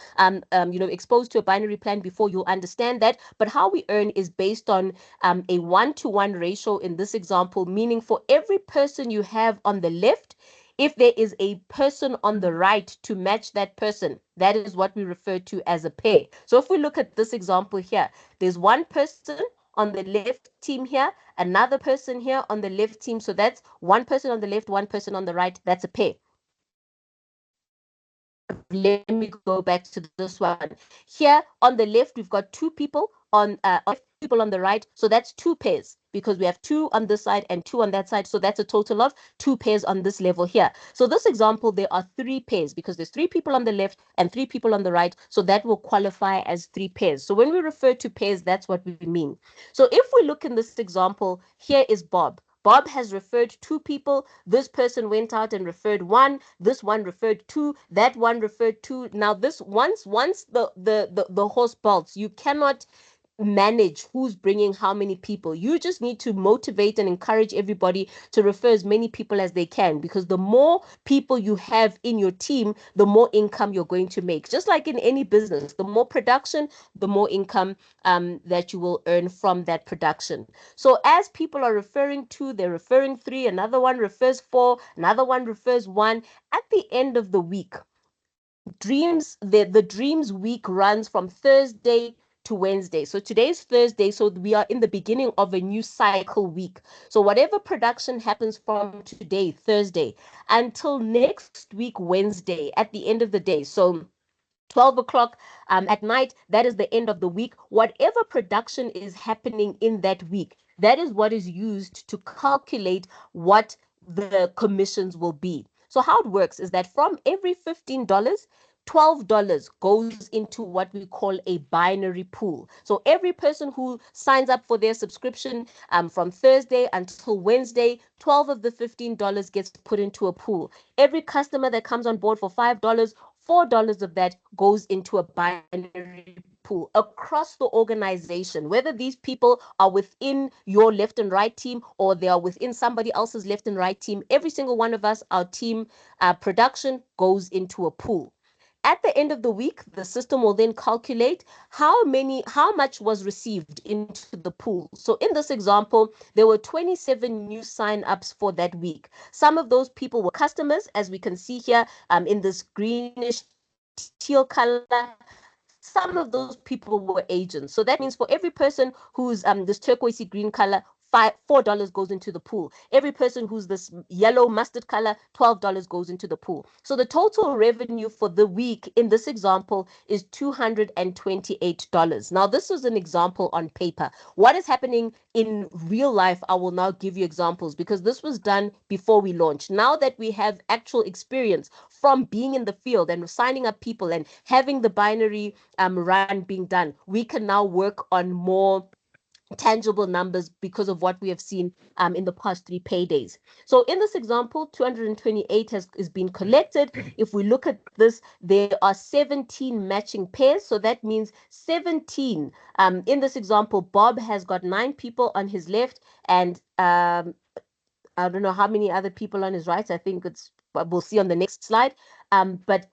exposed to a binary plan before, you'll understand that. But how we earn is based on a 1 to 1 ratio in this example, meaning for every person you have on the left, if there is a person on the right to match that person, that is what we refer to as a pair. So if we look at this example here, there's 1 person on the left team here, another person here on the left team. So that's 1 person on the left, 1 person on the right. That's a pair. Let me go back to this one. Here on the left, we've got 2 people on people on the right. So that's 2 pairs, because we have 2 on this side and 2 on that side. So that's a total of 2 pairs on this level here. So this example, there are 3 pairs, because there's 3 people on the left and 3 people on the right. So that will qualify as 3 pairs. So when we refer to pairs, that's what we mean. So if we look in this example, here is Bob. Bob has referred 2 people. This person went out and referred 1. This one referred 2. That one referred 2. Now this once the horse bolts, you cannot manage who's bringing how many people. You just need to motivate and encourage everybody to refer as many people as they can, because the more people you have in your team, the more income you're going to make. Just like in any business, the more production, the more income that you will earn from that production. So as people are referring 2, they're referring 3, another one refers 4, another one refers 1. At the end of the week, the Dreamz week runs from Thursday to Wednesday. So today's Thursday, so we are in the beginning of a new cycle week. So whatever production happens from today, Thursday, until next week, Wednesday, at the end of the day. So 12 o'clock at night, that is the end of the week. Whatever production is happening in that week, That is what is used to calculate what the commissions will be. So how it works is that from every $15, $12 goes into what we call a binary pool. So every person who signs up for their subscription from Thursday until Wednesday, 12 of the $15 gets put into a pool. Every customer that comes on board for $5, $4 of that goes into a binary pool across the organization, whether these people are within your left and right team or they are within somebody else's left and right team. Every single one of us, our team production goes into a pool. At the end of the week, the system will then calculate how much was received into the pool. So in this example, there were 27 new sign-ups for that week. Some of those people were customers, as we can see here in this greenish teal color. Some of those people were agents. So that means for every person who's this turquoisey green color, $4 goes into the pool. Every person who's this yellow mustard color, $12 goes into the pool. So the total revenue for the week in this example is $228. Now, this is an example on paper. What is happening in real life, I will now give you examples because this was done before we launched. Now that we have actual experience from being in the field and signing up people and having the binary run being done, we can now work on more tangible numbers because of what we have seen in the past 3 paydays. So in this example, 228 is been collected. If we look at this, there are 17 matching pairs. So that means 17. In this example, Bob has got 9 people on his left and I don't know how many other people on his right. I think we'll see on the next slide. But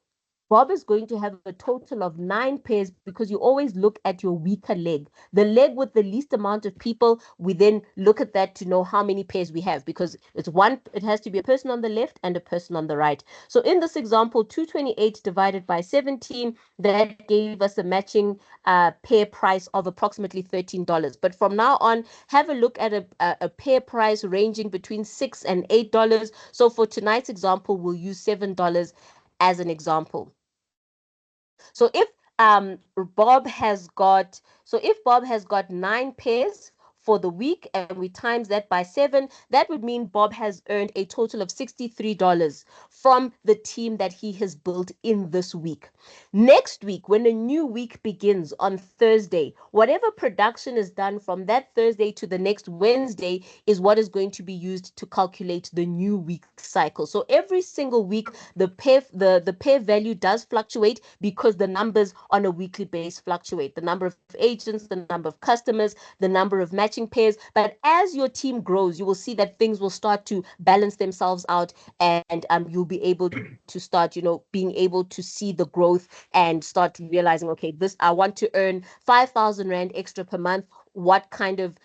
Bob is going to have a total of 9 pairs because you always look at your weaker leg. The leg with the least amount of people, we then look at that to know how many pairs we have because it has to be a person on the left and a person on the right. So in this example, 228 divided by 17, that gave us a matching pair price of approximately $13. But from now on, have a look at a pair price ranging between $6 and $8. So for tonight's example, we'll use $7 as an example. So if Bob has got 9 pairs for the week and we times that by 7, that would mean Bob has earned a total of $63 from the team that he has built in this week. Next week, when a new week begins on Thursday, whatever production is done from that Thursday to the next Wednesday is what is going to be used to calculate the new week cycle. So every single week, the pair value does fluctuate because the numbers on a weekly base fluctuate. The number of agents, the number of customers, the number of matching pairs. But as your team grows, you will see that things will start to balance themselves out and you'll be able to start, being able to see the growth and start realizing, okay, I want to earn 5,000 Rand extra per month. What kind of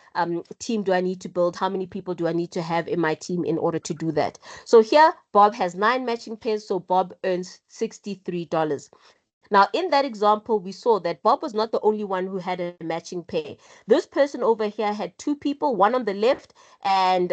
team do I need to build? How many people do I need to have in my team in order to do that? So here, Bob has 9 matching pairs, so Bob earns $63. Now, in that example, we saw that Bob was not the only one who had a matching pair. This person over here had 2 people, one on the left and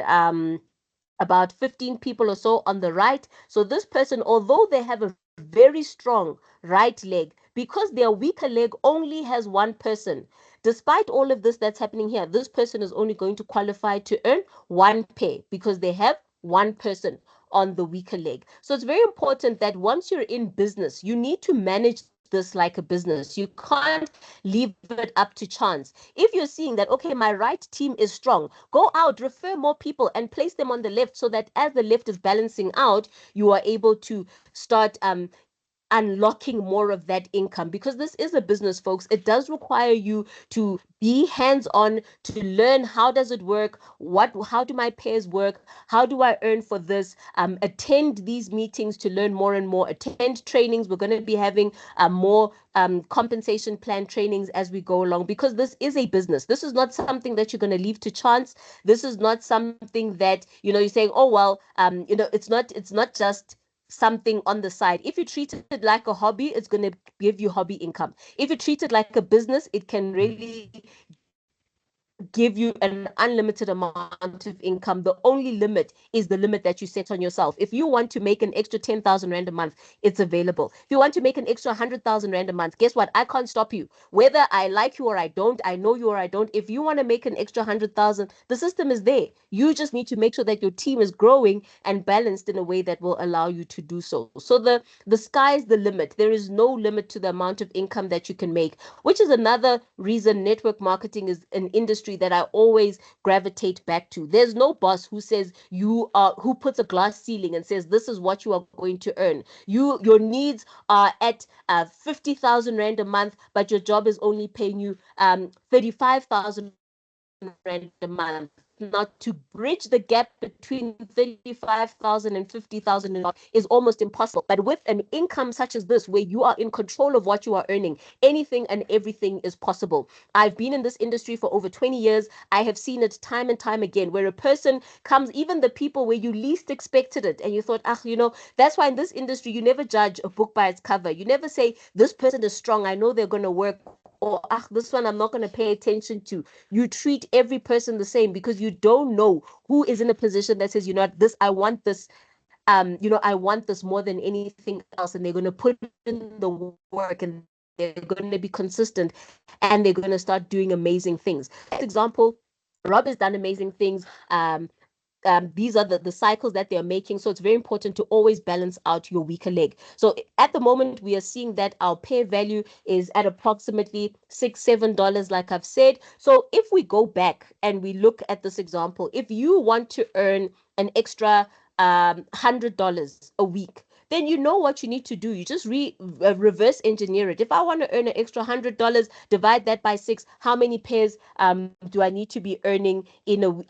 about 15 people or so on the right. So this person, although they have a very strong right leg, because their weaker leg only has 1 person, despite all of this that's happening here, this person is only going to qualify to earn 1 pair because they have 1 person on the weaker leg. So it's very important that once you're in business, you need to manage this like a business. You can't leave it up to chance. If you're seeing that, okay, my right team is strong, go out, refer more people and place them on the left so that as the left is balancing out, you are able to start unlocking more of that income because this is a business, folks. It does require you to be hands-on, to learn how does it work, how do my pairs work, how do I earn for this, attend these meetings to learn more and more, attend trainings. We're going to be having more compensation plan trainings as we go along because this is a business. This is not something that you're going to leave to chance. This is not something that you're saying, oh well, it's not just something on the side. If you treat it like a hobby, it's going to give you hobby income. If you treat it like a business, it can really give you an unlimited amount of income. The only limit is the limit that you set on yourself. If you want to make an extra 10,000 Rand a month, it's available. If you want to make an extra 100,000 Rand a month, guess what? I can't stop you. Whether I like you or I don't, I know you or I don't. If you want to make an extra 100,000, the system is there. You just need to make sure that your team is growing and balanced in a way that will allow you to do so. So the sky's the limit. There is no limit to the amount of income that you can make, which is another reason network marketing is an industry that I always gravitate back to. There's no boss who says who puts a glass ceiling and says this is what you are going to earn. Your needs are at 50,000 Rand a month, but your job is only paying you 35,000 Rand a month. Now, to bridge the gap between 35,000 and 50,000 is almost impossible. But with an income such as this, where you are in control of what you are earning, anything and everything is possible. I've been in this industry for over 20 years. I have seen it time and time again, where a person comes, even the people where you least expected it, and you thought, that's why in this industry, you never judge a book by its cover. You never say, this person is strong, I know they're going to work, or this one I'm not going to pay attention to. You treat every person the same because you don't know who is in a position that says, this, I want this, I want this more than anything else. And they're going to put in the work and they're going to be consistent and they're going to start doing amazing things. For example, Rob has done amazing things. These are the cycles that they're making. So it's very important to always balance out your weaker leg. So at the moment, we are seeing that our pair value is at approximately $6-7, like I've said. So if we go back and we look at this example, if you want to earn an extra $100 a week, then you know what you need to do. You just reverse engineer it. If I want to earn an extra $100, divide that by 6. How many pairs do I need to be earning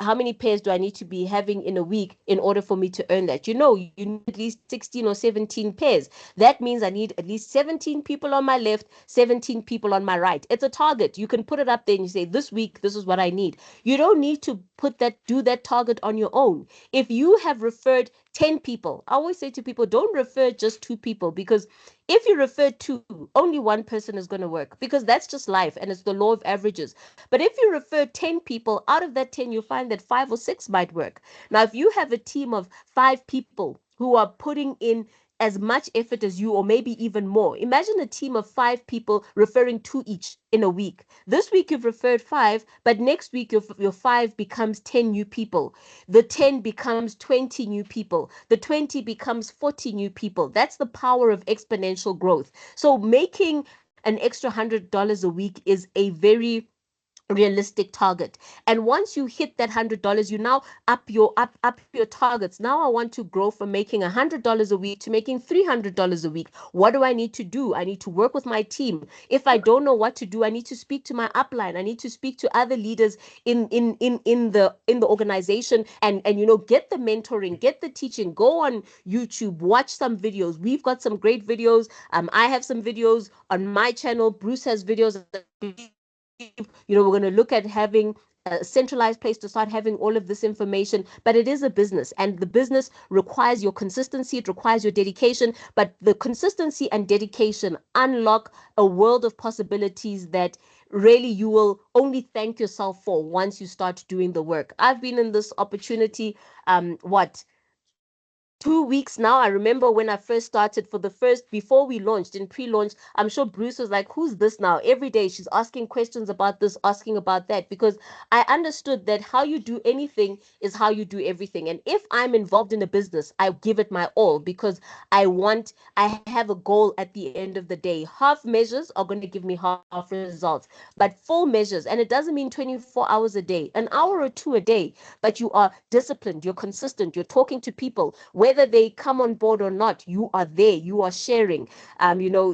how many pairs do I need to be having in a week in order for me to earn that? You need at least 16 or 17 pairs. That means I need at least 17 people on my left, 17 people on my right. It's a target. You can put it up there and you say, this week, this is what I need. You don't need to do that target on your own. If you have referred 10 people, I always say to people, don't refer just 2 people, because if you refer 2, only 1 person is going to work, because that's just life and it's the law of averages. But if you refer 10 people, out of that 10, you find that 5 or 6 might work. Now, if you have a team of 5 people who are putting in as much effort as you, or maybe even more. Imagine a team of 5 people referring 2 each in a week. This week you've referred 5, but next week your 5 becomes 10 new people. The 10 becomes 20 new people. The 20 becomes 40 new people. That's the power of exponential growth. So making an extra $100 a week is a very realistic target. And once you hit that $100, you now up your targets. Now I want to grow from making $100 a week to making $300 a week. What do I need to do? I need to work with my team. If I don't know what to do, I need to speak to my upline. I need to speak to other leaders in the organization and get the mentoring, get the teaching, go on YouTube, watch some videos. We've got some great videos. I have some videos on my channel. Bruce has videos. We're going to look at having a centralized place to start having all of this information. But it is a business, and the business requires your consistency. It requires your dedication. But the consistency and dedication unlock a world of possibilities that really you will only thank yourself for once you start doing the work. I've been in this opportunity, 2 weeks now. I remember when I first started, before we launched, in pre-launch, I'm sure Bruce was like, who's this now? Every day she's asking questions about this, asking about that, because I understood that how you do anything is how you do everything. And if I'm involved in a business, I give it my all, because I have a goal at the end of the day. Half measures are going to give me half results, but full measures, and it doesn't mean 24 hours a day, an hour or 2 a day, but you are disciplined, you're consistent, you're talking to people, whether they come on board or not, you are there, you are sharing.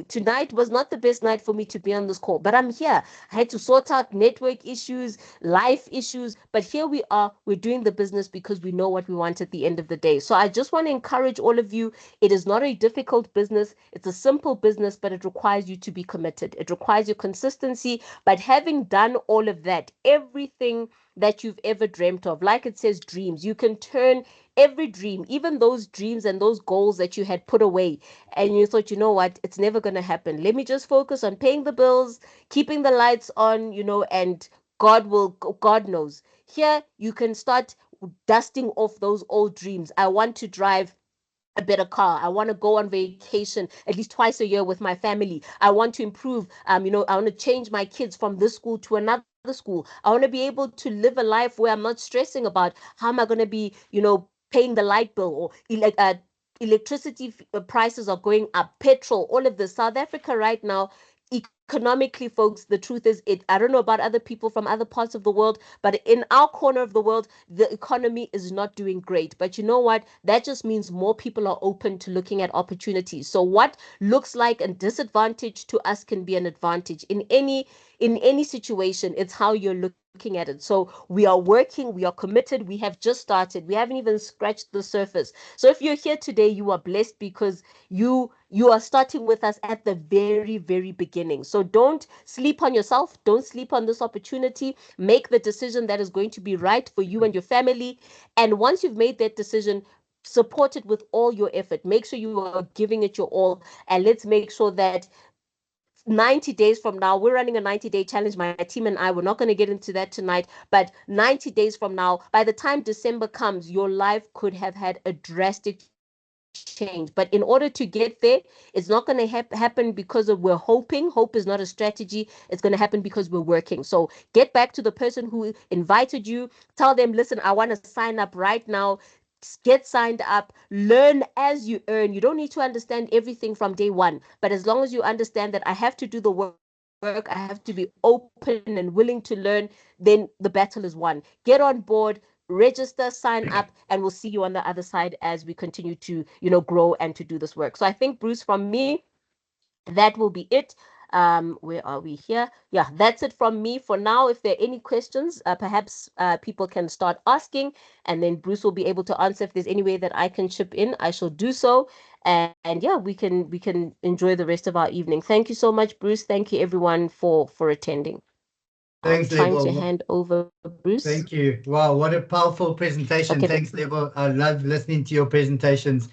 Tonight was not the best night for me to be on this call, but I'm here. I had to sort out network issues, life issues, but here we are. We're doing the business because we know what we want at the end of the day. So I just want to encourage all of you. It is not a difficult business. It's a simple business, but it requires you to be committed. It requires your consistency. But having done all of that, everything that you've ever dreamt of, like it says, dreams, you can turn every dream, even those dreams and those goals that you had put away, and you thought, you know what, it's never going to happen. Let me just focus on paying the bills, keeping the lights on, and God knows. Here you can start dusting off those old dreams. I want to drive a better car. I want to go on vacation at least twice a year with my family. I want to improve, I want to change my kids from this school to another school. I want to be able to live a life where I'm not stressing about how am I going to be, paying the light bill or electricity prices are going up, petrol, all of this. South Africa right now, economically, folks, the truth is, I don't know about other people from other parts of the world, but in our corner of the world, the economy is not doing great. But you know what? That just means more people are open to looking at opportunities. So what looks like a disadvantage to us can be an advantage in any situation. It's how you're looking at it. So we are working, we are committed, we have just started, we haven't even scratched the surface. So if you're here today, you are blessed because you are starting with us at the very, very beginning. So don't sleep on yourself, don't sleep on this opportunity. Make the decision that is going to be right for you and your family. And once you've made that decision, support it with all your effort. Make sure you are giving it your all, and let's make sure that 90 days from now, we're running a 90-day challenge, my team and I. We're not going to get into that tonight, but 90 days from now, by the time December comes, your life could have had a drastic change. But in order to get there, it's not going to happen because of we're hoping. Hope is not a strategy. It's going to happen because we're working. So get back to the person who invited you. Tell them, listen, I want to sign up right now. Get signed up, learn as you earn. You don't need to understand everything from day one, but as long as you understand that I have to do the work, I have to be open and willing to learn, then the battle is won. Get on board, register, sign up, and we'll see you on the other side as we continue to, grow and to do this work. So I think, Bruce, from me, that will be it. Where are we here? Yeah, that's it from me for now. If there are any questions, perhaps people can start asking, and then Bruce will be able to answer. If there's any way that I can chip in, I shall do so. And yeah, we can enjoy the rest of our evening. Thank you so much, Bruce. Thank you everyone for attending. I'm Thanks, trying to Lebo. hand over, Bruce. Thank you. Wow, what a powerful presentation. Okay. Thanks, Lebo. I love listening to your presentations.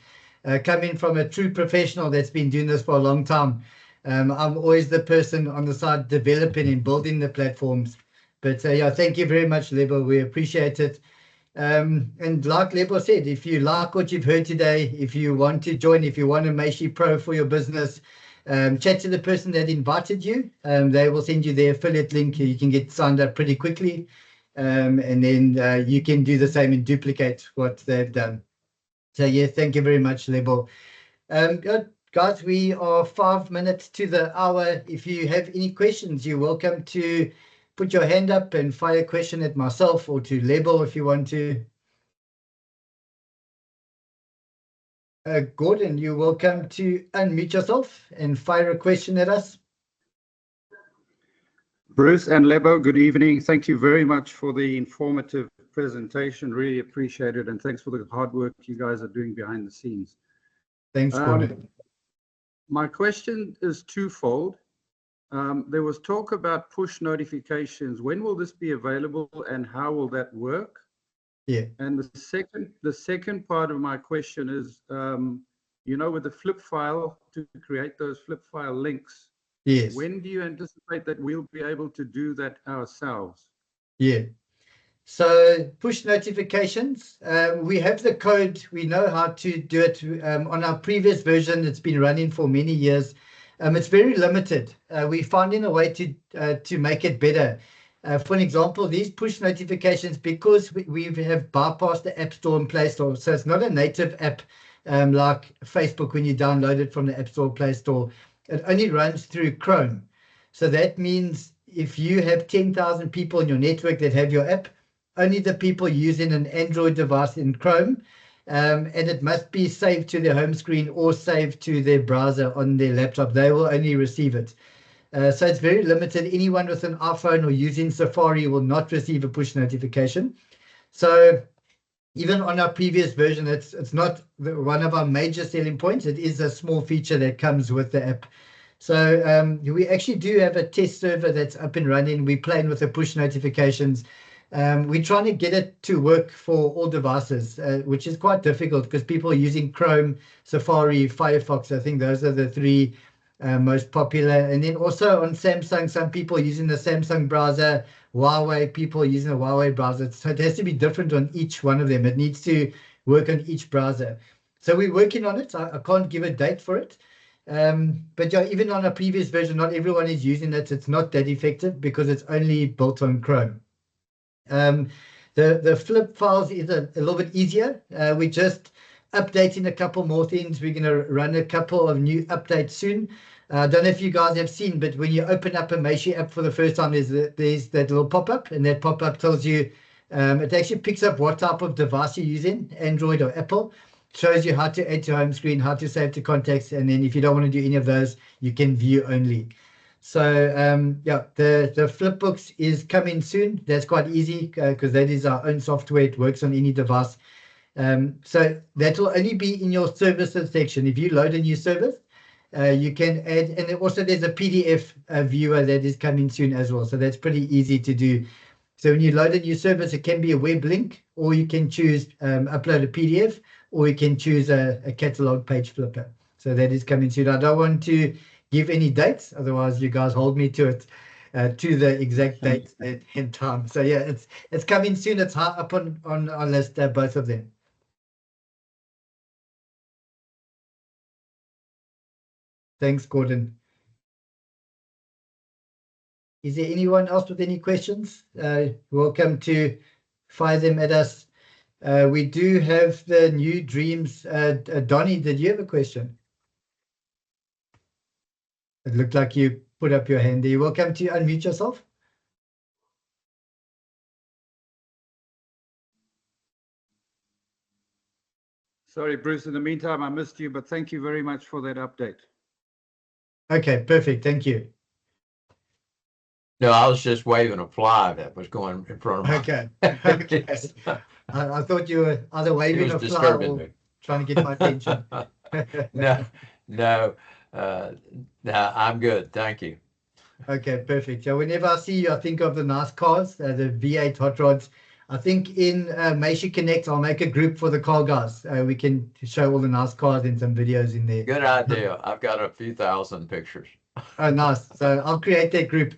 Coming from a true professional that's been doing this for a long time. I'm always the person on the side developing and building the platforms. But yeah, thank you very much, Lebo. We appreciate it. And like Lebo said, if you like what you've heard today, if you want to join, if you want a Meishi Pro for your business, chat to the person that invited you. They will send you their affiliate link. You can get signed up pretty quickly. And then you can do the same and duplicate what they've done. So yeah, thank you very much, Lebo. Good. Guys, we are 5 minutes to the hour. If you have any questions, you're welcome to put your hand up and fire a question at myself or to Lebo if you want to. Gordon, you're welcome to unmute yourself and fire a question at us. Bruce and Lebo, good evening. Thank you very much for the informative presentation. Really appreciate it. And thanks for the hard work you guys are doing behind the scenes. Thanks, Gordon. My question is twofold. There was talk about push notifications. When will this be available and how will that work? Yeah. And the second part of my question is, with the flip file, to create those flip file links, yes. When do you anticipate that we'll be able to do that ourselves? Yeah. So push notifications, we have the code. We know how to do it. On our previous version, it's been running for many years. It's very limited. We're finding a way to make it better. For an example, these push notifications, because we have bypassed the App Store and Play Store, so it's not a native app like Facebook when you download it from the App Store or Play Store. It only runs through Chrome. So that means if you have 10,000 people in your network that have your app, only the people using an Android device in Chrome, and it must be saved to their home screen or saved to their browser on their laptop. They will only receive it. So it's very limited. Anyone with an iPhone or using Safari will not receive a push notification. So even on our previous version, it's not one of our major selling points. It is a small feature that comes with the app. So we actually do have a test server that's up and running. We're playing with the push notifications. We're trying to get it to work for all devices, which is quite difficult because people are using Chrome, Safari, Firefox. I think those are the three most popular. And then also on Samsung, some people using the Samsung browser, Huawei people using the Huawei browser. So it has to be different on each one of them. It needs to work on each browser. So we're working on it. I can't give a date for it. But yeah, even on a previous version, not everyone is using it. It's not that effective because it's only built on Chrome. The flip files is a little bit easier. We're just updating a couple more things. We're going to run a couple of new updates soon. I don't know if you guys have seen, but when you open up a Meishi app for the first time, there's that little pop-up, and that pop-up tells you, it actually picks up what type of device you're using, Android or Apple, shows you how to add to home screen, how to save to contacts, and then if you don't want to do any of those, you can view only. So yeah, the flipbooks is coming soon. That's quite easy because that is our own software. It works on any device. So that will only be in your services section. If you load a new service, you can add, and also there's a PDF viewer that is coming soon as well. So that's pretty easy to do. So when you load a new service, it can be a web link, or you can choose upload a PDF, or you can choose a catalog page flipper. So that is coming soon. I don't want to give any dates, otherwise you guys hold me to it, to the exact date and time. So yeah, it's coming soon. It's high up on our list, both of them. Thanks, Gordon. Is there anyone else with any questions? Welcome to fire them at us. We do have the new Dreamz. Donnie, did you have a question? It looked like you put up your hand there. You're welcome to unmute yourself. Sorry, Bruce, in the meantime, I missed you, but thank you very much for that update. Okay, perfect. Thank you. No, I was just waving a fly that was going in front of my. Okay. Okay. I thought you were either waving a fly or trying to get my attention. No, I'm good. Thank you. Okay, perfect. So whenever I see you, I think of the nice cars, the V8 hot rods. I think in Meishi Connect, I'll make a group for the car guys. We can show all the nice cars and some videos in there. Good idea. I've got a few thousand pictures. Oh, nice. So I'll create that group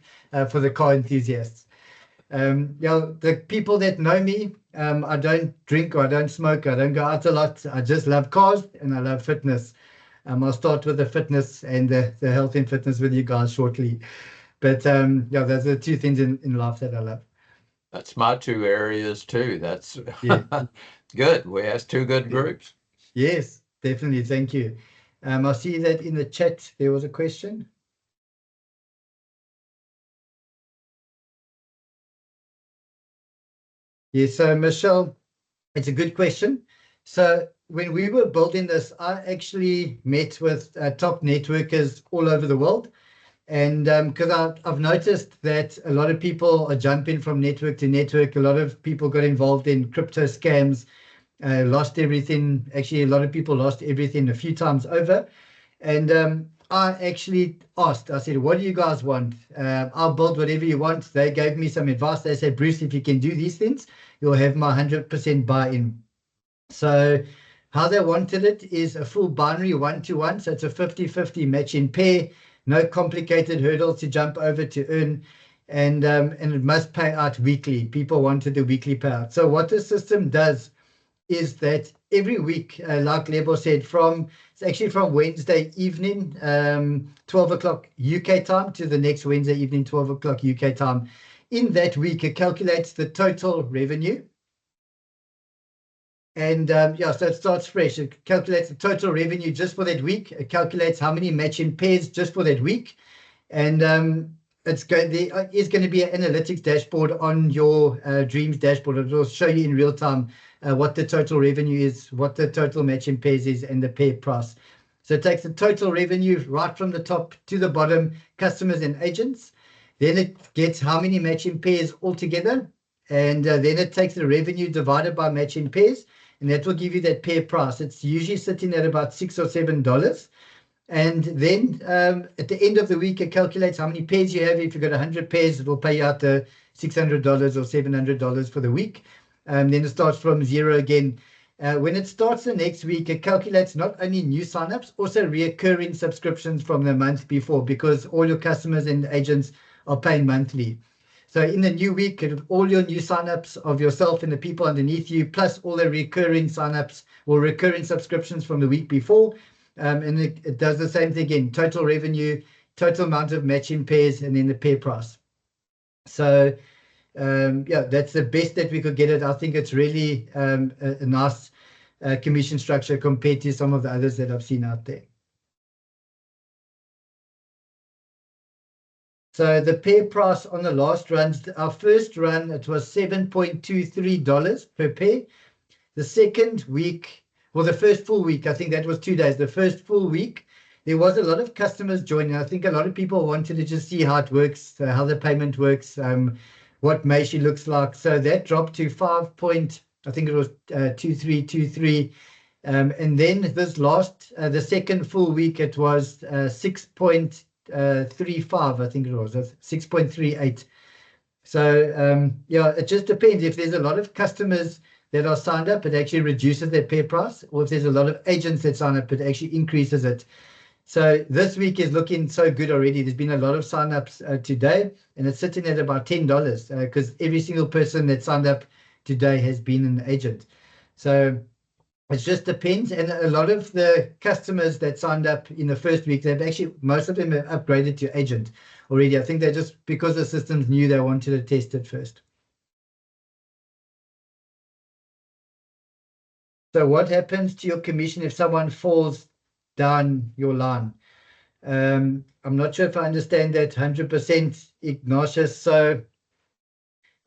for the car enthusiasts. Yeah, the people that know me, I don't drink or I don't smoke. I don't go out a lot. I just love cars and I love fitness. I'll start with the fitness and the health and fitness with you guys shortly. But yeah, those are two things in life that I love. That's my two areas too. That's yeah. Good. We have two good groups. Yes, definitely. Thank you. I see that in the chat there was a question. Yes, so Michelle, it's a good question. So when we were building this, I actually met with top networkers all over the world. And because I've noticed that a lot of people are jumping from network to network. A lot of people got involved in crypto scams, lost everything. Actually, a lot of people lost everything a few times over. And I actually asked, I said, what do you guys want? I'll build whatever you want. They gave me some advice. They said, Bruce, if you can do these things, you'll have my 100% buy-in. So how they wanted it is a full binary 1-to-1. So it's a 50-50 match in pair. No complicated hurdles to jump over to earn, and it must pay out weekly. People wanted the weekly payout. So what the system does is that every week, like Lebo said, it's actually from Wednesday evening, 12 o'clock UK time to the next Wednesday evening, 12 o'clock UK time. In that week, it calculates the total revenue. And yeah, so it starts fresh. It calculates the total revenue just for that week. It calculates how many matching pairs just for that week. And there is going to be an analytics dashboard on your Dreamz dashboard. It will show you in real time what the total revenue is, what the total matching pairs is, and the pair price. So it takes the total revenue right from the top to the bottom, customers and agents. Then it gets how many matching pairs altogether. And then it takes the revenue divided by matching pairs. And that will give you that pair price. It's usually sitting at about $6 or $7. And then at the end of the week, it calculates how many pairs you have. If you've got 100 pairs, it will pay you out the $600 or $700 for the week. Then it starts from zero again. When it starts the next week, it calculates not only new signups, also reoccurring subscriptions from the month before, because all your customers and agents are paying monthly. So in the new week, all your new signups of yourself and the people underneath you, plus all the recurring signups or recurring subscriptions from the week before. And it does the same thing again, total revenue, total amount of matching pairs, and then the pair price. So yeah, that's the best that we could get it. I think it's really a nice commission structure compared to some of the others that I've seen out there. So the pair price on the last runs, our first run, it was $7.23 per pair. The second week, well, the first full week, I think that was 2 days. The first full week, there was a lot of customers joining. I think a lot of people wanted to just see how it works, how the payment works, what Meishi looks like. So that dropped to 2323. And then this last, the second full week, it was 6.35, I think it was 6.38. So yeah, it just depends. If there's a lot of customers that are signed up, it actually reduces their pair price, or if there's a lot of agents that sign up, it actually increases it. So this week is looking so good already. There's been a lot of signups today, and it's sitting at about $10 because every single person that signed up today has been an agent. So it just depends. And a lot of the customers that signed up in the first week, they've actually, most of them have upgraded to agent already. I think they just, because the systems knew, they wanted to test it first. So what happens to your commission if someone falls down your line? I'm not sure if I understand that 100%, Ignatius. So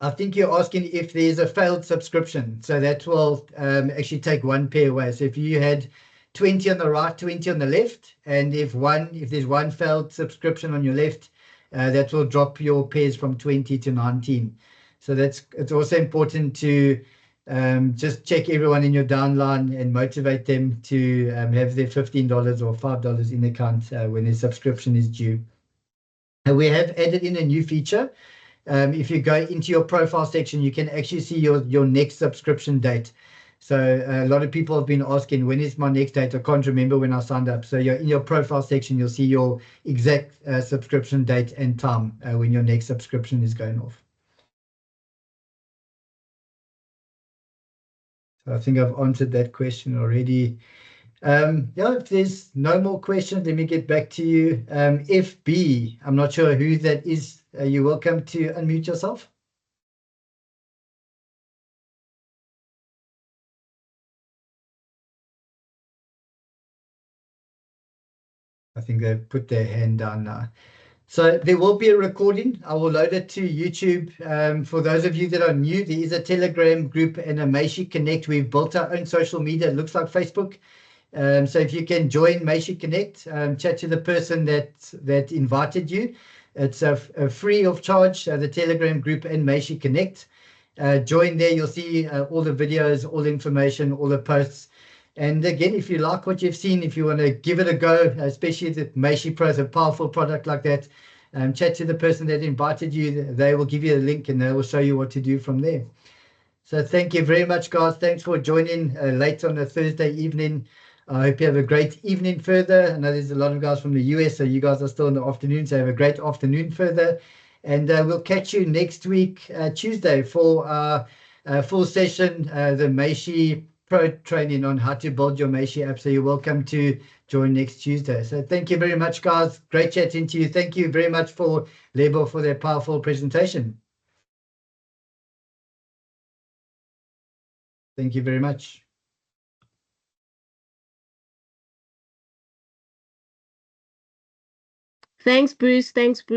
I think you're asking if there's a failed subscription. So that will actually take one pair away. So if you had 20 on the right, 20 on the left, and if there's one failed subscription on your left, that will drop your pairs from 20 to 19. So it's also important to just check everyone in your downline and motivate them to have their $15 or $5 in the account when their subscription is due. And we have added in a new feature. If you go into your profile section, you can actually see your next subscription date. So a lot of people have been asking, when is my next date? I can't remember when I signed up. So in your profile section, you'll see your exact subscription date and time when your next subscription is going off. So I think I've answered that question already. Yeah, if there's no more questions, let me get back to you. FB, I'm not sure who that is. You're welcome to unmute yourself. I think they've put their hand down now. So there will be a recording. I will load it to YouTube. For those of you that are new, there is a Telegram group and a Meishi Connect. We've built our own social media. It looks like Facebook. So if you can join Meishi Connect, chat to the person that invited you. It's a free of charge, the Telegram group and Meishi Connect. Join there. You'll see all the videos, all the information, all the posts. And again, if you like what you've seen, if you want to give it a go, especially the Meishi Pro is a powerful product like that, chat to the person that invited you. They will give you a link and they will show you what to do from there. So thank you very much, guys. Thanks for joining late on a Thursday evening. I hope you have a great evening further. I know there's a lot of guys from the US, so you guys are still in the afternoon, so have a great afternoon further. And we'll catch you next week, Tuesday, for our full session, the Meishi Pro training on how to build your Meishi app. So you're welcome to join next Tuesday. So thank you very much, guys. Great chatting to you. Thank you very much for Lebo for their powerful presentation. Thank you very much. Thanks, Bruce. Thanks, Bruce.